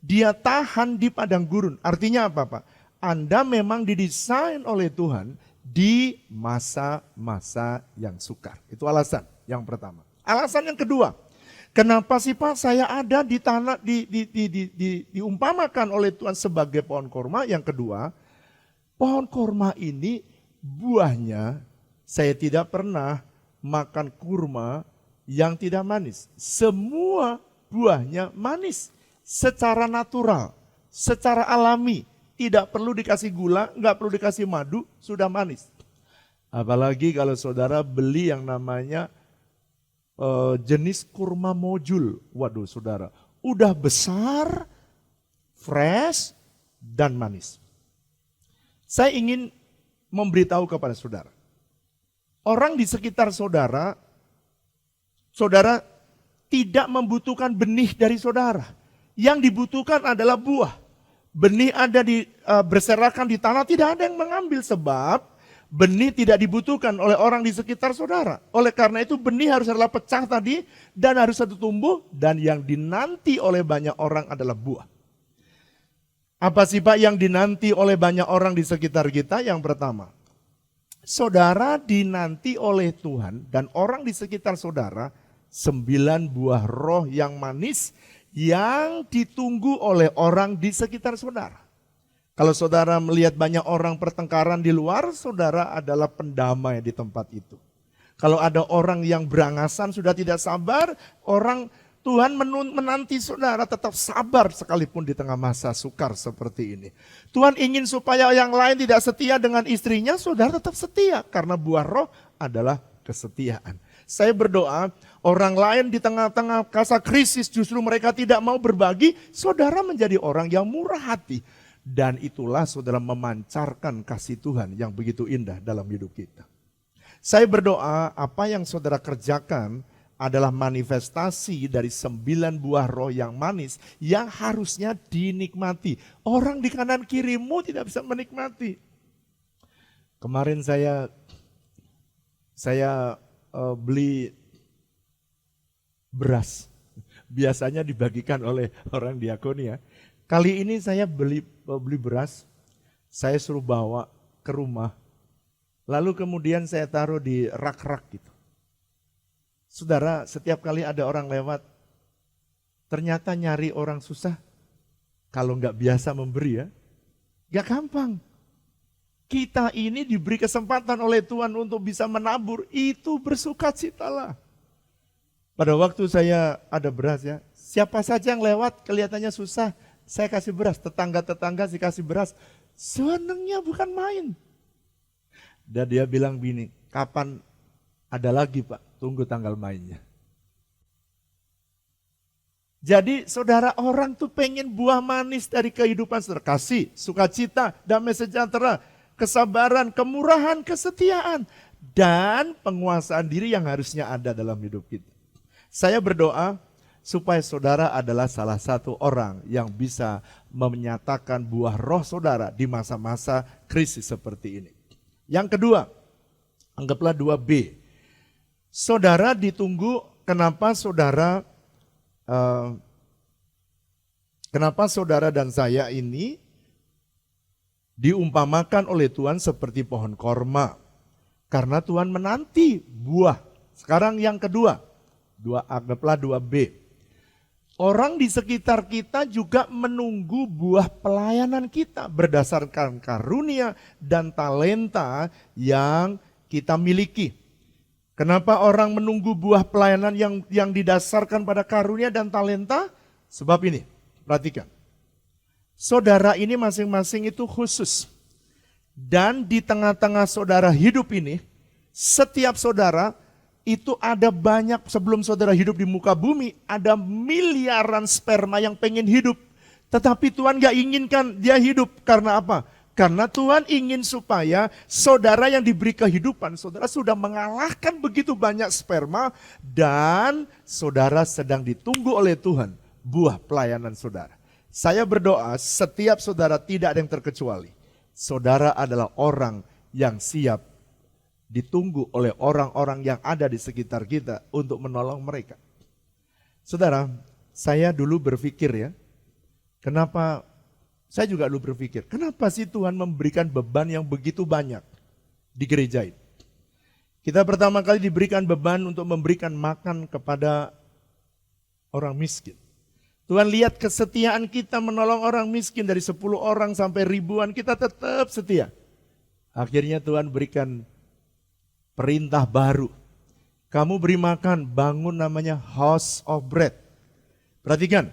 Dia tahan di padang gurun. Artinya apa, Pak? Anda memang didesain oleh Tuhan di masa-masa yang sukar. Itu alasan yang pertama. Alasan yang kedua, kenapa sih Pak saya ada di tanah diumpamakan oleh Tuhan sebagai pohon korma? Yang kedua, pohon korma ini buahnya saya tidak pernah makan kurma yang tidak manis. Semua buahnya manis secara natural, secara alami. Tidak perlu dikasih gula, nggak perlu dikasih madu, sudah manis. Apalagi kalau saudara beli yang namanya jenis kurma mojul. Waduh saudara, udah besar, fresh, dan manis. Saya ingin memberitahu kepada saudara. Orang di sekitar saudara, saudara tidak membutuhkan benih dari saudara. Yang dibutuhkan adalah buah. Benih ada berserakan di tanah, tidak ada yang mengambil sebab benih tidak dibutuhkan oleh orang di sekitar saudara. Oleh karena itu benih harus adalah pecah tadi dan harus satu tumbuh dan yang dinanti oleh banyak orang adalah buah. Apa sih Pak yang dinanti oleh banyak orang di sekitar kita? Yang pertama, saudara dinanti oleh Tuhan dan orang di sekitar saudara 9 buah roh yang manis yang ditunggu oleh orang di sekitar saudara. Kalau saudara melihat banyak orang pertengkaran di luar, saudara adalah pendamai di tempat itu. Kalau ada orang yang berangasan sudah tidak sabar, Tuhan menanti saudara tetap sabar sekalipun di tengah masa sukar seperti ini. Tuhan ingin supaya yang lain tidak setia dengan istrinya, saudara tetap setia karena buah roh adalah kesetiaan. Saya berdoa orang lain di tengah-tengah masa krisis justru mereka tidak mau berbagi, saudara menjadi orang yang murah hati. Dan itulah saudara memancarkan kasih Tuhan yang begitu indah dalam hidup kita. Saya berdoa apa yang saudara kerjakan adalah manifestasi dari 9 buah roh yang manis yang harusnya dinikmati. Orang di kanan kirimu tidak bisa menikmati. Kemarin saya beli beras. Biasanya dibagikan oleh orang diakonia. Kali ini saya beli beras, saya suruh bawa ke rumah. Lalu kemudian saya taruh di rak-rak gitu. Saudara, setiap kali ada orang lewat, ternyata nyari orang susah. Kalau nggak biasa memberi ya, nggak gampang. Kita ini diberi kesempatan oleh Tuhan untuk bisa menabur, itu bersukacitalah. Pada waktu saya ada beras ya, siapa saja yang lewat kelihatannya susah, saya kasih beras, tetangga-tetangga saya kasih beras, senengnya bukan main. Dan dia bilang begini, kapan ada lagi Pak, tunggu tanggal mainnya. Jadi saudara, orang tuh pengen buah manis dari kehidupan saudara, kasih, sukacita, damai sejahtera, kesabaran, kemurahan, kesetiaan, dan penguasaan diri yang harusnya ada dalam hidup kita. Saya berdoa supaya saudara adalah salah satu orang yang bisa menyatakan buah roh saudara di masa-masa krisis seperti ini. Yang kedua, anggaplah 2B. Saudara ditunggu, kenapa saudara dan saya ini diumpamakan oleh Tuhan seperti pohon korma. Karena Tuhan menanti buah. Sekarang yang kedua, anggaplah 2B. Orang di sekitar kita juga menunggu buah pelayanan kita berdasarkan karunia dan talenta yang kita miliki. Kenapa orang menunggu buah pelayanan yang didasarkan pada karunia dan talenta? Sebab ini, perhatikan. Saudara ini masing-masing itu khusus. Dan di tengah-tengah saudara hidup ini, setiap saudara itu ada banyak, sebelum saudara hidup di muka bumi, ada miliaran sperma yang pengen hidup. Tetapi Tuhan gak inginkan dia hidup, karena apa? Karena Tuhan ingin supaya saudara yang diberi kehidupan, saudara sudah mengalahkan begitu banyak sperma, dan saudara sedang ditunggu oleh Tuhan buah pelayanan saudara. Saya berdoa setiap saudara tidak ada yang terkecuali. Saudara adalah orang yang siap ditunggu oleh orang-orang yang ada di sekitar kita untuk menolong mereka. Saudara, saya dulu berpikir ya, saya juga dulu berpikir, kenapa sih Tuhan memberikan beban yang begitu banyak di gereja ini? Kita pertama kali diberikan beban untuk memberikan makan kepada orang miskin. Tuhan lihat kesetiaan kita menolong orang miskin dari 10 orang sampai ribuan, kita tetap setia. Akhirnya Tuhan berikan perintah baru. Kamu beri makan, bangun namanya House of Bread. Perhatikan,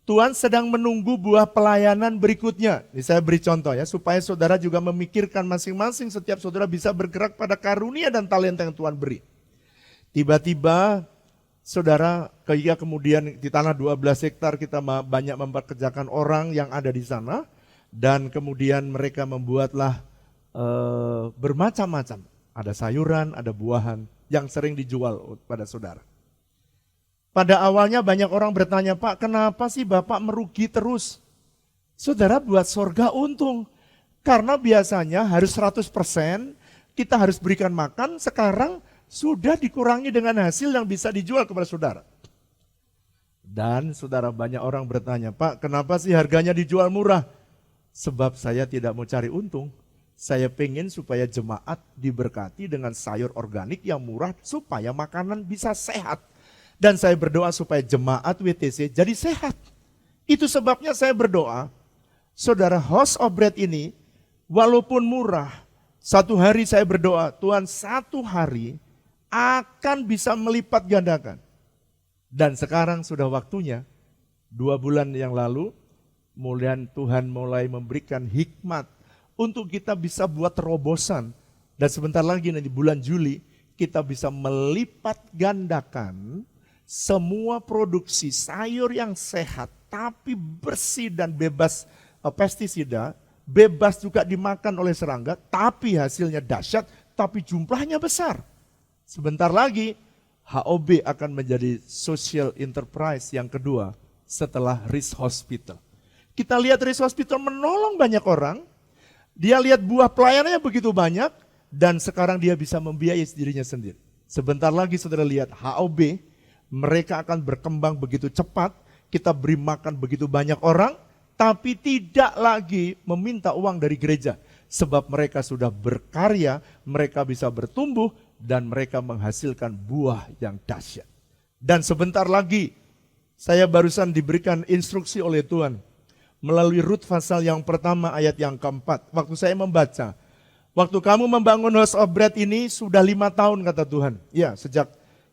Tuhan sedang menunggu buah pelayanan berikutnya. Ini saya beri contoh ya, supaya saudara juga memikirkan masing-masing setiap saudara bisa bergerak pada karunia dan talenta yang Tuhan beri. Tiba-tiba saudara kemudian di tanah 12 hektar kita banyak mempekerjakan orang yang ada di sana. Dan kemudian mereka membuatlah bermacam-macam. Ada sayuran, ada buahan yang sering dijual pada saudara. Pada awalnya banyak orang bertanya, Pak, kenapa sih Bapak merugi terus? Saudara, buat sorga untung. Karena biasanya harus 100% kita harus berikan makan, sekarang sudah dikurangi dengan hasil yang bisa dijual kepada saudara. Dan saudara, banyak orang bertanya, Pak, kenapa sih harganya dijual murah? Sebab saya tidak mau cari untung. Saya pengen supaya jemaat diberkati dengan sayur organik yang murah supaya makanan bisa sehat. Dan saya berdoa supaya jemaat WTC jadi sehat. Itu sebabnya saya berdoa, saudara, House of Bread ini walaupun murah, satu hari saya berdoa, Tuhan satu hari akan bisa melipat gandakan. Dan sekarang sudah waktunya, 2 bulan yang lalu, Tuhan mulai memberikan hikmat untuk kita bisa buat terobosan. Dan sebentar lagi nanti bulan Juli, kita bisa melipat gandakan semua produksi sayur yang sehat, tapi bersih dan bebas pestisida, bebas juga dimakan oleh serangga, tapi hasilnya dahsyat, tapi jumlahnya besar. Sebentar lagi HOB akan menjadi social enterprise yang kedua setelah Rice Hospital. Kita lihat Rice Hospital menolong banyak orang, dia lihat buah pelayanannya begitu banyak, dan sekarang dia bisa membiayai dirinya sendiri. Sebentar lagi saudara lihat HOB, mereka akan berkembang begitu cepat, kita beri makan begitu banyak orang, tapi tidak lagi meminta uang dari gereja. Sebab mereka sudah berkarya, mereka bisa bertumbuh, dan mereka menghasilkan buah yang dahsyat. Dan sebentar lagi, saya barusan diberikan instruksi oleh Tuhan, melalui Rut pasal yang pertama ayat yang keempat. Waktu saya membaca, waktu kamu membangun House of Bread ini sudah 5 tahun kata Tuhan. Ya, sejak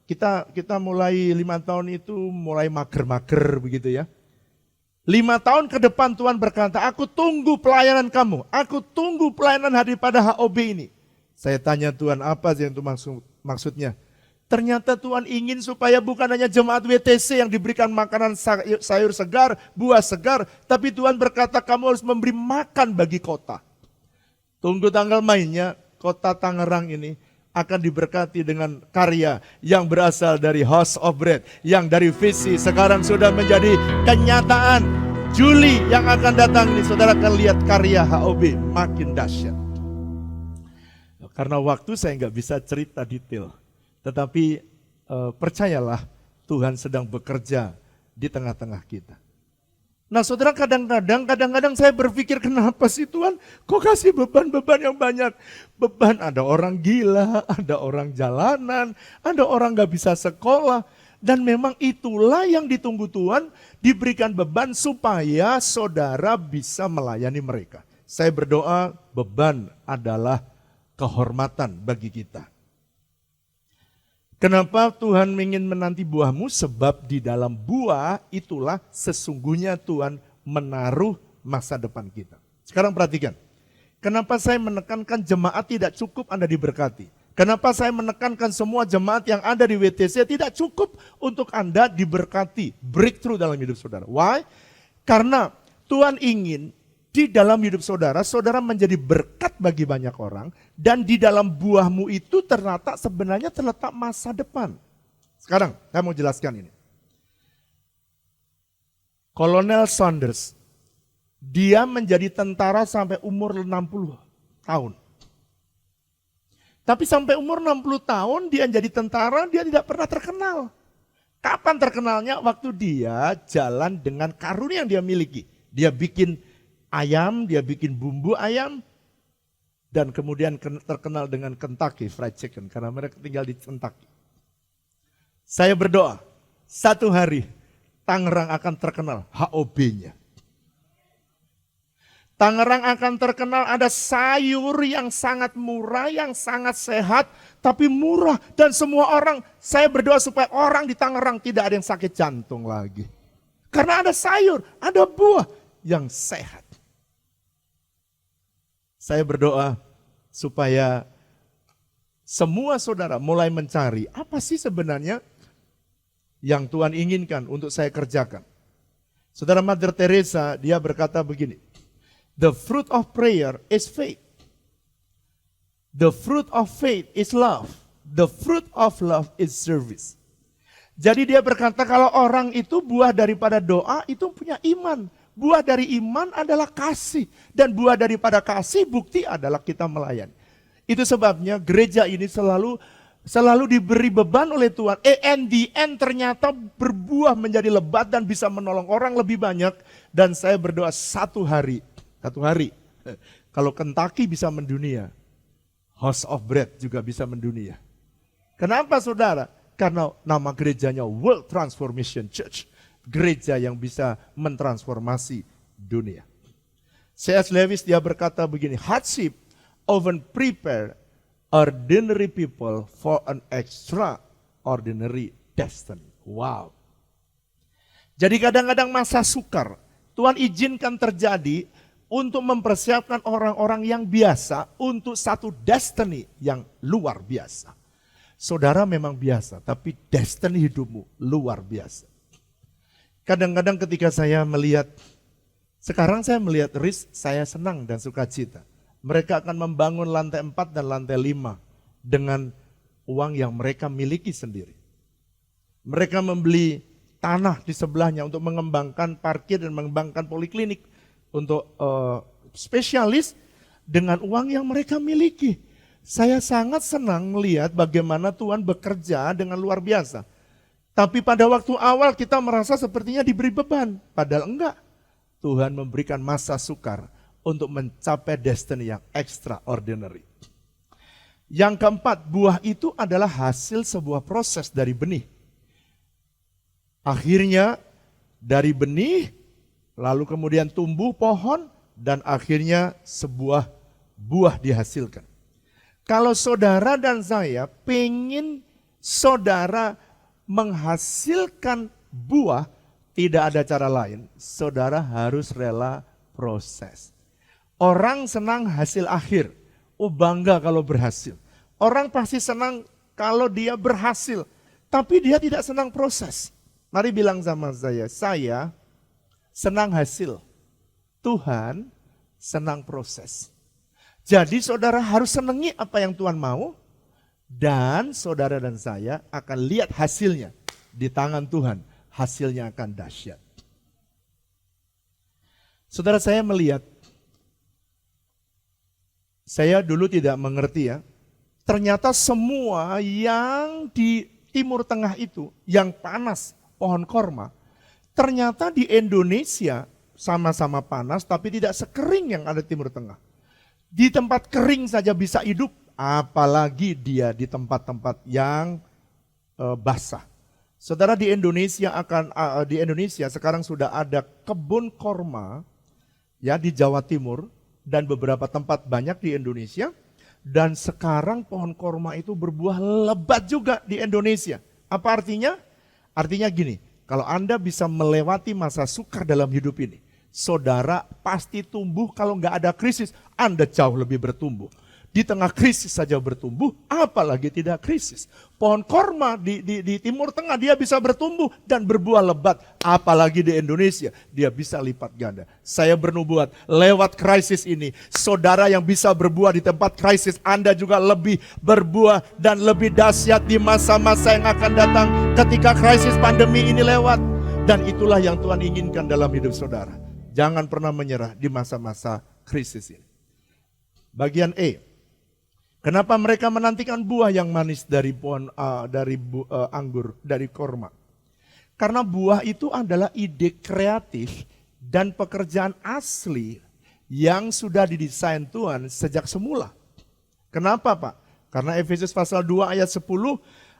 kita mulai 5 tahun itu mulai mager-mager begitu ya. 5 tahun ke depan Tuhan berkata, aku tunggu pelayanan kamu, aku tunggu pelayanan daripada HOB ini. Saya tanya Tuhan, apa sih yang itu maksudnya? Ternyata Tuhan ingin supaya bukan hanya jemaat WTC yang diberikan makanan sayur segar, buah segar, tapi Tuhan berkata kamu harus memberi makan bagi kota. Tunggu tanggal mainnya, kota Tangerang ini akan diberkati dengan karya yang berasal dari House of Bread, yang dari visi sekarang sudah menjadi kenyataan. Juli yang akan datang ini saudara akan lihat karya HOB makin dahsyat. Karena waktu saya nggak bisa cerita detail, tetapi percayalah Tuhan sedang bekerja di tengah-tengah kita. Nah saudara, kadang-kadang saya berpikir, kenapa sih Tuhan kok kasih beban-beban yang banyak? Beban, ada orang gila, ada orang jalanan, ada orang gak bisa sekolah. Dan memang itulah yang ditunggu Tuhan, diberikan beban supaya saudara bisa melayani mereka. Saya berdoa beban adalah kehormatan bagi kita. Kenapa Tuhan ingin menanti buahmu? Sebab di dalam buah itulah sesungguhnya Tuhan menaruh masa depan kita. Sekarang perhatikan, kenapa saya menekankan jemaat tidak cukup Anda diberkati? Kenapa saya menekankan semua jemaat yang ada di WTC tidak cukup untuk Anda diberkati, breakthrough dalam hidup saudara? Why? Karena Tuhan ingin di dalam hidup saudara, saudara menjadi berkat bagi banyak orang, dan di dalam buahmu itu sebenarnya terletak masa depan. Sekarang, saya mau jelaskan ini. Kolonel Saunders. Dia menjadi tentara sampai umur 60 tahun. Tapi sampai umur 60 tahun dia jadi tentara, dia tidak pernah terkenal. Kapan terkenalnya? Waktu dia jalan dengan karunia yang dia miliki. Dia bikin ayam, dia bikin bumbu ayam, dan kemudian terkenal dengan Kentucky Fried Chicken, karena mereka tinggal di Kentucky. Saya berdoa, satu hari Tangerang akan terkenal HOB-nya. Tangerang akan terkenal ada sayur yang sangat murah, yang sangat sehat, tapi murah. Dan semua orang, saya berdoa supaya orang di Tangerang tidak ada yang sakit jantung lagi. Karena ada sayur, ada buah yang sehat. Saya berdoa supaya semua saudara mulai mencari apa sih sebenarnya yang Tuhan inginkan untuk saya kerjakan. Saudara Mother Teresa, dia berkata begini, the fruit of prayer is faith. The fruit of faith is love. The fruit of love is service. Jadi dia berkata kalau orang itu buah daripada doa itu punya iman. Buah dari iman adalah kasih. Dan buah daripada kasih bukti adalah kita melayani. Itu sebabnya gereja ini selalu diberi beban oleh Tuhan. And the end ternyata berbuah menjadi lebat dan bisa menolong orang lebih banyak. Dan saya berdoa satu hari, kalau Kentucky bisa mendunia, House of Bread juga bisa mendunia. Kenapa saudara? Karena nama gerejanya World Transformation Church. Gereja yang bisa mentransformasi dunia. C.S. Lewis dia berkata begini, hardship often prepare ordinary people for an extraordinary destiny. Wow. Jadi kadang-kadang masa sukar, Tuhan izinkan terjadi untuk mempersiapkan orang-orang yang biasa untuk satu destiny yang luar biasa. Saudara memang biasa, tapi destiny hidupmu luar biasa. Kadang-kadang ketika saya melihat, sekarang saya melihat RIS, saya senang dan sukacita. Mereka akan membangun lantai 4 dan lantai 5 dengan uang yang mereka miliki sendiri. Mereka membeli tanah di sebelahnya untuk mengembangkan parkir dan mengembangkan poliklinik. Untuk spesialis dengan uang yang mereka miliki. Saya sangat senang melihat bagaimana Tuhan bekerja dengan luar biasa. Tapi pada waktu awal kita merasa sepertinya diberi beban. Padahal enggak. Tuhan memberikan masa sukar untuk mencapai destiny yang extraordinary. Yang keempat, buah itu adalah hasil sebuah proses dari benih. Akhirnya dari benih, lalu kemudian tumbuh pohon, dan akhirnya sebuah buah dihasilkan. Kalau saudara dan saya pengen saudara menghasilkan buah, tidak ada cara lain. Saudara harus rela proses. Orang senang hasil akhir. Oh bangga kalau berhasil. Orang pasti senang kalau dia berhasil. Tapi dia tidak senang proses. Mari bilang sama saya senang hasil. Tuhan senang proses. Jadi saudara harus senangi apa yang Tuhan mau. Dan saudara dan saya akan lihat hasilnya di tangan Tuhan. Hasilnya akan dahsyat. Saudara saya melihat. Saya dulu tidak mengerti ya. Ternyata semua yang di Timur Tengah itu, yang panas, pohon korma. Ternyata di Indonesia sama-sama panas tapi tidak sekering yang ada di Timur Tengah. Di tempat kering saja bisa hidup, apalagi dia di tempat-tempat yang basah. Saudara di Indonesia sekarang sudah ada kebun korma ya di Jawa Timur dan beberapa tempat banyak di Indonesia. Dan sekarang pohon korma itu berbuah lebat juga di Indonesia. Apa artinya? Artinya gini, kalau Anda bisa melewati masa sukar dalam hidup ini, saudara pasti tumbuh. Kalau nggak ada krisis, Anda jauh lebih bertumbuh. Di tengah krisis saja bertumbuh, apalagi tidak krisis. Pohon korma di Timur Tengah dia bisa bertumbuh dan berbuah lebat. Apalagi di Indonesia, dia bisa lipat ganda. Saya bernubuat, lewat krisis ini, saudara yang bisa berbuah di tempat krisis, Anda juga lebih berbuah dan lebih dahsyat di masa-masa yang akan datang ketika krisis pandemi ini lewat. Dan itulah yang Tuhan inginkan dalam hidup saudara. Jangan pernah menyerah di masa-masa krisis ini. Bagian E. Kenapa mereka menantikan buah yang manis dari pohon anggur, dari korma? Karena buah itu adalah ide kreatif dan pekerjaan asli yang sudah didesain Tuhan sejak semula. Kenapa Pak? Karena Efesus pasal 2 ayat 10,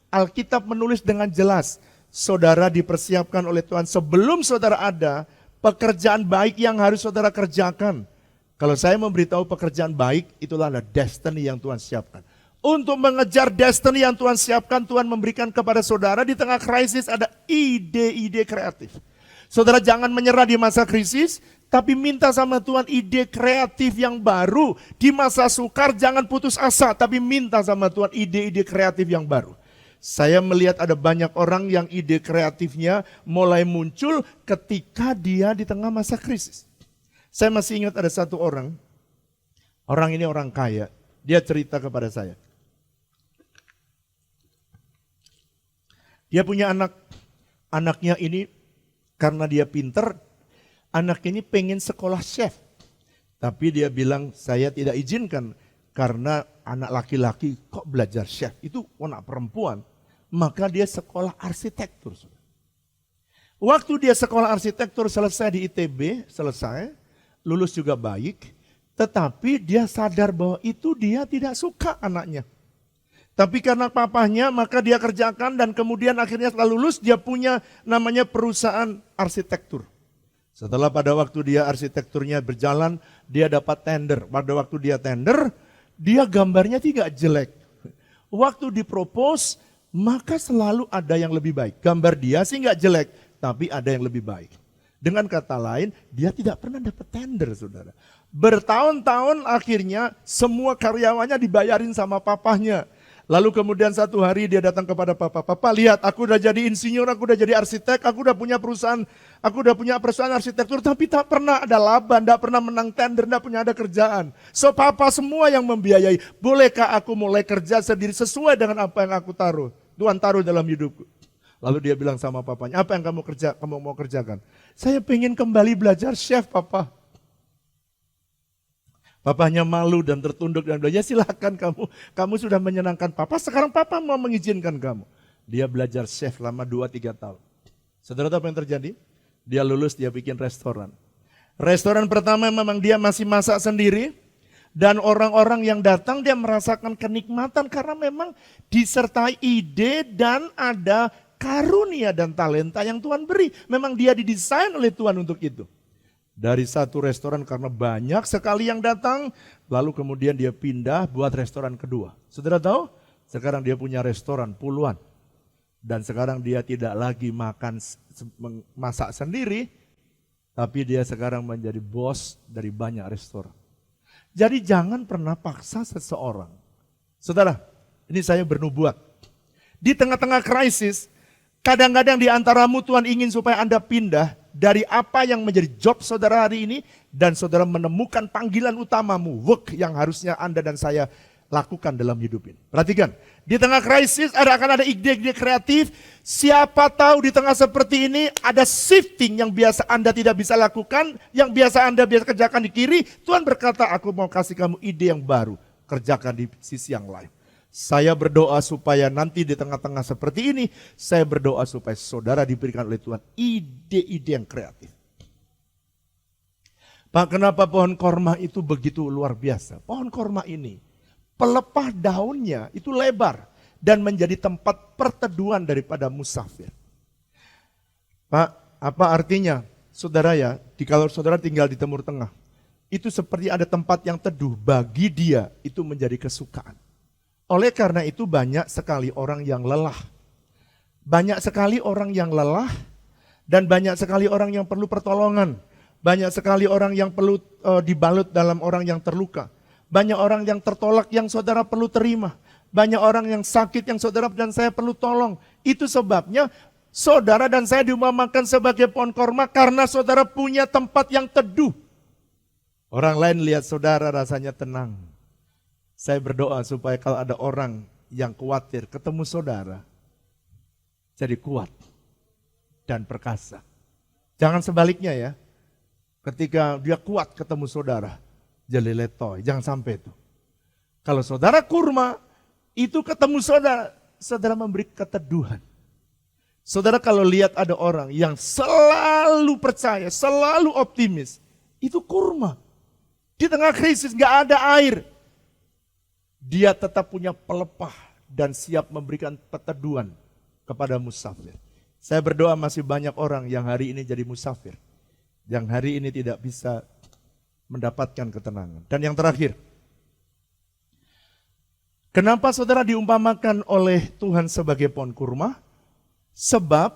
Alkitab menulis dengan jelas, saudara dipersiapkan oleh Tuhan sebelum saudara ada, pekerjaan baik yang harus saudara kerjakan. Kalau saya memberitahu pekerjaan baik, itulah destiny yang Tuhan siapkan. Untuk mengejar destiny yang Tuhan siapkan, Tuhan memberikan kepada saudara di tengah krisis ada ide-ide kreatif. Saudara jangan menyerah di masa krisis, tapi minta sama Tuhan ide kreatif yang baru. Di masa sukar jangan putus asa, tapi minta sama Tuhan ide-ide kreatif yang baru. Saya melihat ada banyak orang yang ide kreatifnya mulai muncul ketika dia di tengah masa krisis. Saya masih ingat ada satu orang ini orang kaya, dia cerita kepada saya. Dia punya anaknya ini karena dia pinter, anaknya ini pengen sekolah chef. Tapi dia bilang saya tidak izinkan karena anak laki-laki kok belajar chef, itu anak perempuan. Maka dia sekolah arsitektur. Waktu dia sekolah arsitektur selesai di ITB, selesai, lulus juga baik, tetapi dia sadar bahwa itu dia tidak suka anaknya. Tapi karena papahnya maka dia kerjakan dan kemudian akhirnya setelah lulus dia punya namanya perusahaan arsitektur. Setelah pada waktu dia arsitekturnya berjalan, dia dapat tender. Pada waktu dia tender, dia gambarnya tidak jelek. Waktu dipropose, maka selalu ada yang lebih baik. Gambar dia sih nggak jelek, tapi ada yang lebih baik. Dengan kata lain, dia tidak pernah dapat tender, saudara. Bertahun-tahun akhirnya semua karyawannya dibayarin sama papahnya. Lalu kemudian satu hari dia datang kepada papa lihat aku udah jadi insinyur, aku udah jadi arsitek, aku udah punya perusahaan arsitektur, tapi tak pernah ada laba, tak pernah menang tender, tak punya ada kerjaan. So papa semua yang membiayai, bolehkah aku mulai kerja sendiri sesuai dengan apa yang aku taruh? Tuhan taruh dalam hidupku. Lalu dia bilang sama papanya, apa yang kamu mau kerjakan? Saya pengen kembali belajar chef, papa. Papanya malu dan tertunduk dan bilang, ya silakan kamu sudah menyenangkan papa, sekarang papa mau mengizinkan kamu. Dia belajar chef lama 2-3 tahun. Saudara tahu apa yang terjadi? Dia lulus, dia bikin restoran. Restoran pertama memang dia masih masak sendiri. Dan orang-orang yang datang dia merasakan kenikmatan karena memang disertai ide dan ada karunia dan talenta yang Tuhan beri. Memang dia didesain oleh Tuhan untuk itu. Dari satu restoran karena banyak sekali yang datang, lalu kemudian dia pindah buat restoran kedua. Saudara tahu? Sekarang dia punya restoran puluhan. Dan sekarang dia tidak lagi masak sendiri, tapi dia sekarang menjadi bos dari banyak restoran. Jadi jangan pernah paksa seseorang. Saudara, ini saya bernubuat. Di tengah-tengah krisis, kadang-kadang di antaramu Tuhan ingin supaya Anda pindah dari apa yang menjadi job saudara hari ini dan saudara menemukan panggilan utamamu, work yang harusnya Anda dan saya lakukan dalam hidup ini. Perhatikan, di tengah krisis akan ada ide-ide kreatif. Siapa tahu di tengah seperti ini ada shifting yang biasa Anda tidak bisa lakukan, yang biasa Anda kerjakan di kiri. Tuhan berkata, aku mau kasih kamu ide yang baru, kerjakan di sisi yang lain. Saya berdoa supaya nanti di tengah-tengah seperti ini, saya berdoa supaya saudara diberikan oleh Tuhan ide-ide yang kreatif. Pak, kenapa pohon korma itu begitu luar biasa? Pohon korma ini, pelepah daunnya itu lebar dan menjadi tempat perteduhan daripada musafir. Pak, apa artinya? Saudara ya, kalau saudara tinggal di Timur Tengah, itu seperti ada tempat yang teduh, bagi dia itu menjadi kesukaan. Oleh karena itu banyak sekali orang yang lelah. Banyak sekali orang yang lelah dan banyak sekali orang yang perlu pertolongan. Banyak sekali orang yang perlu dibalut dalam orang yang terluka. Banyak orang yang tertolak yang saudara perlu terima. Banyak orang yang sakit yang saudara dan saya perlu tolong. Itu sebabnya saudara dan saya diumpamakan sebagai pohon korma karena saudara punya tempat yang teduh. Orang lain lihat saudara rasanya tenang. Saya berdoa supaya kalau ada orang yang khawatir ketemu saudara, jadi kuat dan perkasa. Jangan sebaliknya ya. Ketika dia kuat ketemu saudara, jeleletoy, jangan sampai itu. Kalau saudara kurma, itu ketemu saudara, saudara memberi keteduhan. Saudara kalau lihat ada orang yang selalu percaya, selalu optimis, itu kurma. Di tengah krisis gak ada air, dia tetap punya pelepah dan siap memberikan keteduhan kepada musafir. Saya berdoa masih banyak orang yang hari ini jadi musafir, yang hari ini tidak bisa mendapatkan ketenangan. Dan yang terakhir, kenapa saudara diumpamakan oleh Tuhan sebagai pohon kurma? Sebab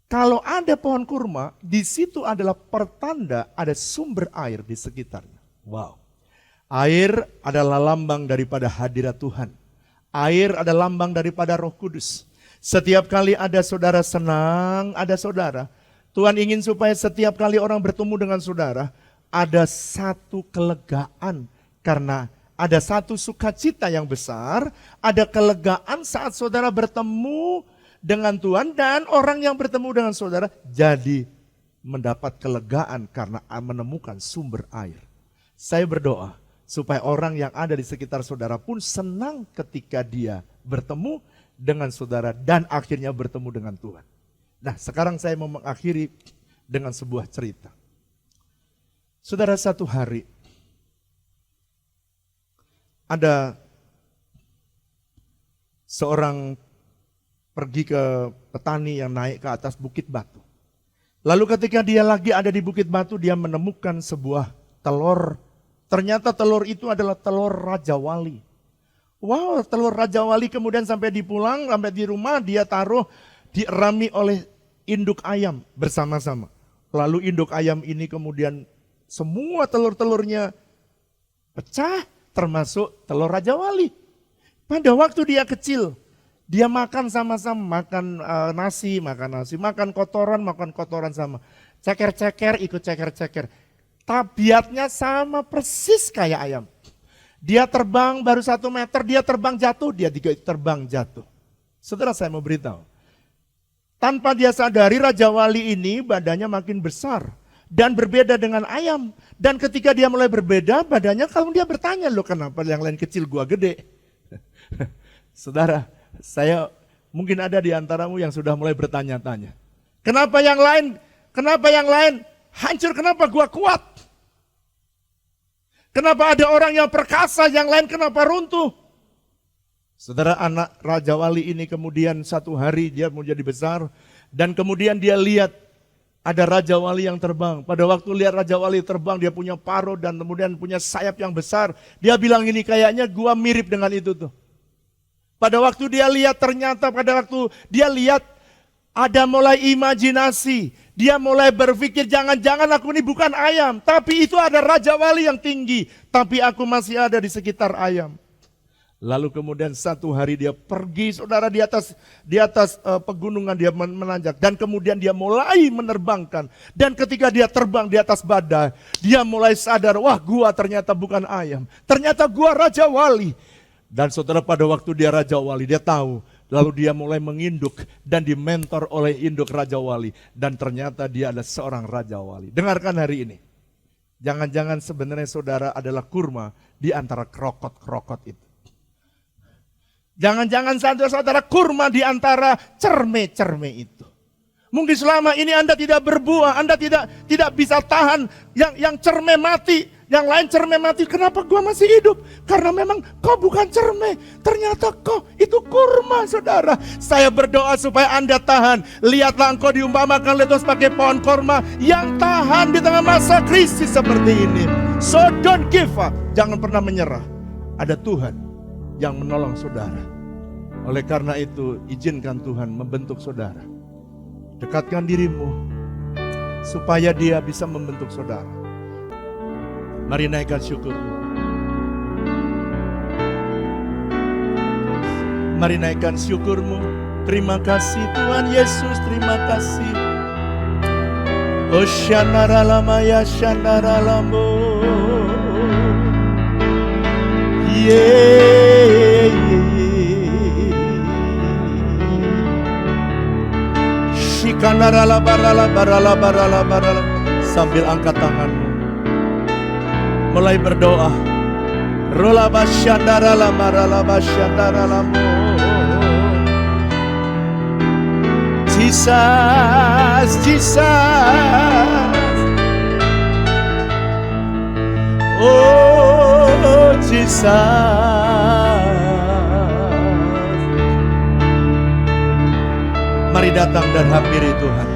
kalau ada pohon kurma, di situ adalah pertanda ada sumber air di sekitarnya. Wow. Air adalah lambang daripada hadirat Tuhan. Air adalah lambang daripada Roh Kudus. Setiap kali ada saudara senang, ada saudara, Tuhan ingin supaya setiap kali orang bertemu dengan saudara, ada satu kelegaan karena ada satu sukacita yang besar, ada kelegaan saat saudara bertemu dengan Tuhan dan orang yang bertemu dengan saudara jadi mendapat kelegaan karena menemukan sumber air. Saya berdoa supaya orang yang ada di sekitar saudara pun senang ketika dia bertemu dengan saudara dan akhirnya bertemu dengan Tuhan. Nah, sekarang saya mau mengakhiri dengan sebuah cerita. Saudara, satu hari ada seorang pergi ke petani yang naik ke atas bukit batu. Lalu ketika dia lagi ada di bukit batu, dia menemukan sebuah telur. Ternyata telur itu adalah telur Raja Wali. Wow, telur Raja Wali kemudian sampai dipulang, sampai di rumah dia taruh, dierami oleh induk ayam bersama-sama. Lalu induk ayam ini kemudian semua telur-telurnya pecah, termasuk telur Raja Wali. Pada waktu dia kecil, dia makan sama-sama, makan nasi, makan kotoran sama. Ceker-ceker, ikut ceker-ceker. Tabiatnya sama persis kayak ayam. Dia terbang baru 1 meter, dia terbang jatuh, dia juga terbang jatuh. Saudara, saya mau beritahu. Tanpa dia sadari Raja Wali ini badannya makin besar. Dan berbeda dengan ayam. Dan ketika dia mulai berbeda badannya, kalau dia bertanya, loh kenapa yang lain kecil gua gede? Saudara, saya mungkin ada di antaramu yang sudah mulai bertanya-tanya. Kenapa yang lain hancur, kenapa gua kuat? Kenapa ada orang yang perkasa, yang lain kenapa runtuh? Saudara, anak Raja Wali ini kemudian satu hari dia menjadi besar. Dan kemudian dia lihat ada Raja Wali yang terbang. Pada waktu lihat Raja Wali terbang, dia punya paruh dan kemudian punya sayap yang besar. Dia bilang ini kayaknya gua mirip dengan itu tuh. Pada waktu dia lihat ternyata pada waktu dia lihat ada mulai imajinasi. Dia mulai berpikir jangan-jangan aku ini bukan ayam. Tapi itu ada Raja Wali yang tinggi. Tapi aku masih ada di sekitar ayam. Lalu kemudian satu hari dia pergi saudara di atas pegunungan dia menanjak. Dan kemudian dia mulai menerbangkan. Dan ketika dia terbang di atas badai. Dia mulai sadar wah gua ternyata bukan ayam. Ternyata gua Raja Wali. Dan saudara pada waktu dia Raja Wali dia tahu. Lalu dia mulai menginduk dan dimentor oleh induk Raja Wali. Dan ternyata dia adalah seorang Raja Wali. Dengarkan hari ini. Jangan-jangan sebenarnya saudara adalah kurma di antara krokot-krokot itu. Jangan-jangan saudara kurma di antara cerme-cerme itu. Mungkin selama ini Anda tidak berbuah, Anda tidak bisa tahan yang cerme mati. Yang lain cerme mati, kenapa gua masih hidup? Karena memang kau bukan cerme, ternyata kau itu kurma saudara. Saya berdoa supaya Anda tahan. Lihatlah engkau diumpamakan oleh Tuhan sebagai pohon kurma yang tahan di tengah masa krisis seperti ini. So don't give up, jangan pernah menyerah. Ada Tuhan yang menolong saudara. Oleh karena itu izinkan Tuhan membentuk saudara. Dekatkan dirimu supaya dia bisa membentuk saudara. Mari naikkan syukur. Mari naikkan syukurmu. Terima kasih Tuhan Yesus, terima kasih. Oh shanaralamaya shanaralambo. Shikandarala barala barala barala barala. Sambil angkat tanganmu, mulai berdoa. Rola basyandarala marala basyandarala. Jesus, Jesus. Oh Jesus. Mari datang dan hampiri Tuhan.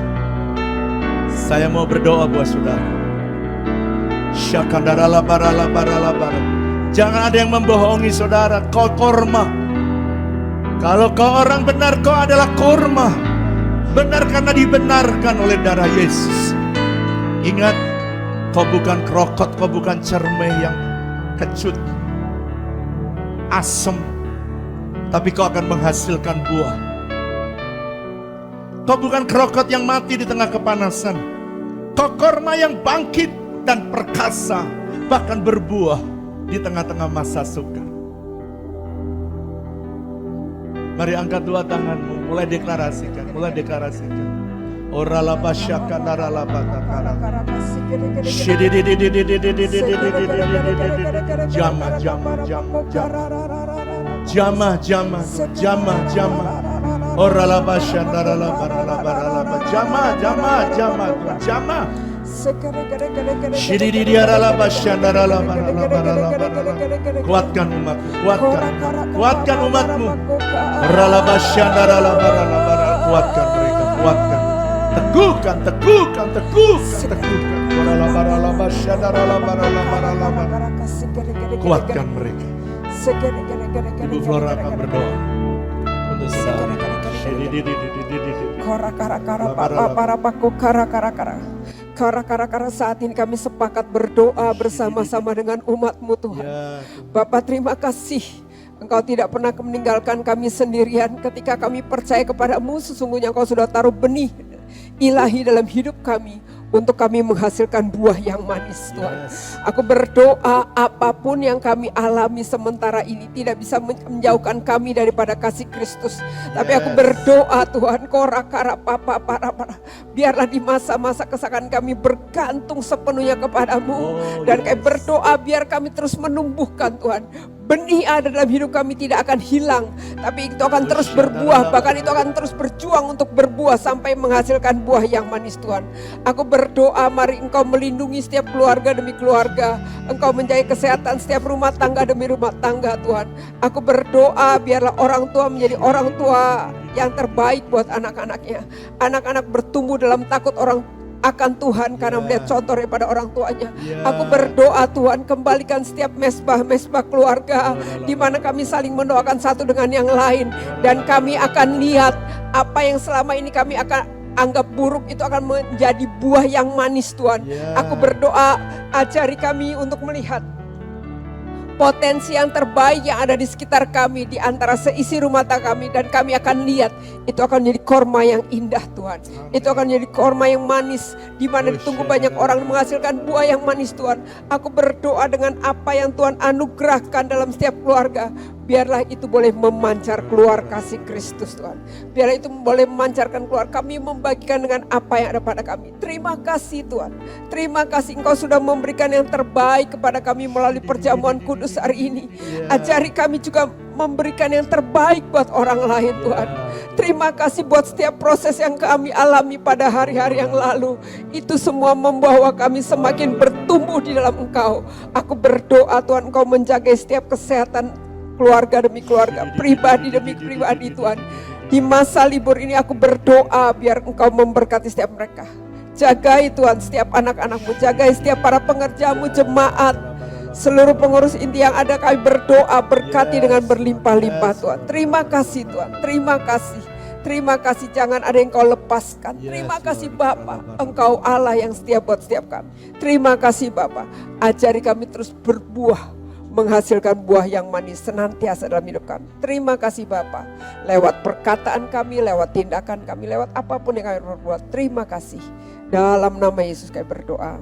Saya mau berdoa buat saudara. Syakandarala barala barala barala. Jangan ada yang membohongi saudara. Kau korma. Kalau kau orang benar, kau adalah korma. Benar karena dibenarkan oleh darah Yesus. Ingat, kau bukan krokot, kau bukan cermai yang kecut, asem, tapi kau akan menghasilkan buah. Kau bukan krokot yang mati di tengah kepanasan. Kau korma yang bangkit dan perkasa, bahkan berbuah di tengah-tengah masa sukar. Mari angkat dua tanganmu, mulai deklarasikan, mulai deklarasikan. Orala basyaka narala batakara. Jama jama jama jama jama jama jama. Orala basyaka narala barala barala jama jama jama jama. Kuatkan umatmu, kuatkan umatmu. Kuatkan mereka, kuatkan. Teguhkan. Kuatkan mereka. Ibu Flora akan berdoa untuk saudara. Kara saat ini kami sepakat berdoa bersama-sama dengan umat-Mu Tuhan. Bapa, terima kasih. Engkau tidak pernah meninggalkan kami sendirian. Ketika kami percaya kepadamu, sesungguhnya Engkau sudah taruh benih ilahi dalam hidup kami untuk kami menghasilkan buah yang manis, Tuhan. Aku berdoa apapun yang kami alami sementara ini tidak bisa menjauhkan kami daripada kasih Kristus. Tapi aku berdoa, Tuhan, biarlah di masa-masa kesakan kami bergantung sepenuhnya kepadamu. Dan kami berdoa biar kami terus menumbuhkan, Tuhan. Benih ada dalam hidup kami tidak akan hilang, tapi itu akan terus berbuah, bahkan itu akan terus berjuang untuk berbuah sampai menghasilkan buah yang manis, Tuhan. Aku berdoa mari Engkau melindungi setiap keluarga demi keluarga, Engkau menjaga kesehatan setiap rumah tangga demi rumah tangga, Tuhan. Aku berdoa biarlah orang tua menjadi orang tua yang terbaik buat anak-anaknya. Anak-anak bertumbuh dalam takut orang akan Tuhan karena melihat contoh daripada orang tuanya. Aku berdoa, Tuhan, kembalikan setiap mesbah-mesbah keluarga di mana kami saling mendoakan satu dengan yang lain, dan kami akan lihat apa yang selama ini kami akan anggap buruk itu akan menjadi buah yang manis, Tuhan. Aku berdoa, ajari kami untuk melihat potensi yang terbaik yang ada di sekitar kami, di antara seisi rumah tangga kami, dan kami akan lihat itu akan menjadi korma yang indah, Tuhan. Itu akan menjadi korma yang manis, di mana ditunggu banyak orang menghasilkan buah yang manis, Tuhan. Aku berdoa dengan apa yang Tuhan anugerahkan dalam setiap keluarga, biarlah itu boleh memancar keluar kasih Kristus, Tuhan. Biarlah itu boleh memancarkan keluar. Kami membagikan dengan apa yang ada pada kami. Terima kasih, Tuhan. Terima kasih Engkau sudah memberikan yang terbaik kepada kami melalui perjamuan kudus hari ini. Ajari kami juga memberikan yang terbaik buat orang lain, Tuhan. Terima kasih buat setiap proses yang kami alami pada hari-hari yang lalu. Itu semua membawa kami semakin bertumbuh di dalam Engkau. Aku berdoa, Tuhan, Engkau menjaga setiap kesehatan keluarga demi keluarga, pribadi demi pribadi, Tuhan. Di masa libur ini aku berdoa biar Engkau memberkati setiap mereka. Jagai, Tuhan, setiap anak-anak-Mu, jagai setiap para pengerja-Mu, jemaat, seluruh pengurus inti yang ada, kami berdoa berkati dengan berlimpah-limpah, Tuhan. Terima kasih, Tuhan. Terima kasih. Terima kasih, jangan ada yang Kau lepaskan. Terima kasih, Bapa, Engkau Allah yang setia buat setiap kami. Terima kasih, Bapa. Ajari kami terus berbuah, menghasilkan buah yang manis senantiasa dalam hidup kami. Terima kasih, Bapa. Lewat perkataan kami, lewat tindakan kami, lewat apapun yang kami berbuat. Terima kasih. Dalam nama Yesus kami berdoa.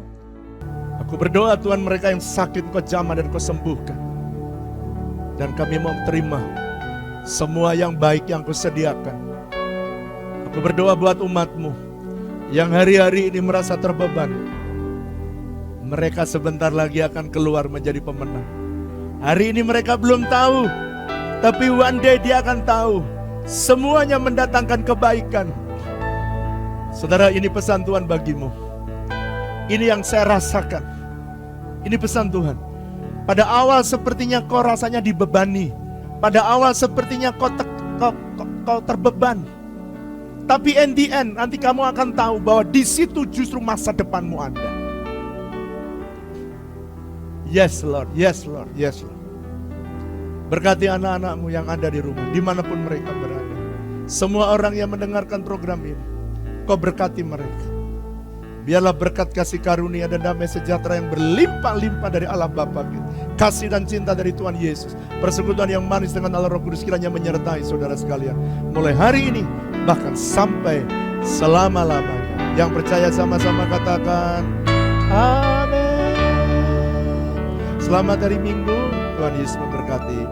Aku berdoa, Tuhan, mereka yang sakit Kau jamah dan Kau sembuhkan. Dan kami mau terima semua yang baik yang Kau sediakan. Aku berdoa buat umat-Mu yang hari-hari ini merasa terbeban, mereka sebentar lagi akan keluar menjadi pemenang. Hari ini mereka belum tahu, tapi one day dia akan tahu. Semuanya mendatangkan kebaikan. Saudara, ini pesan Tuhan bagimu. Ini yang saya rasakan. Ini pesan Tuhan. Pada awal sepertinya kau rasanya dibebani. Pada awal sepertinya kau terbeban. Tapi in the end, nanti kamu akan tahu bahwa di situ justru masa depanmu ada. Yes Lord, yes Lord, yes Lord. Berkati anak-anakmu yang ada di rumah, dimanapun mereka berada. Semua orang yang mendengarkan program ini, kau berkati mereka. Biarlah berkat kasih karunia dan damai sejahtera yang berlimpah-limpah dari Allah Bapa kita, kasih dan cinta dari Tuhan Yesus, persekutuan yang manis dengan Allah Roh Kudus kiranya menyertai saudara sekalian, mulai hari ini bahkan sampai selama-lamanya. Yang percaya sama-sama katakan amin. Selamat hari Minggu, Tuhan Yesus memberkati.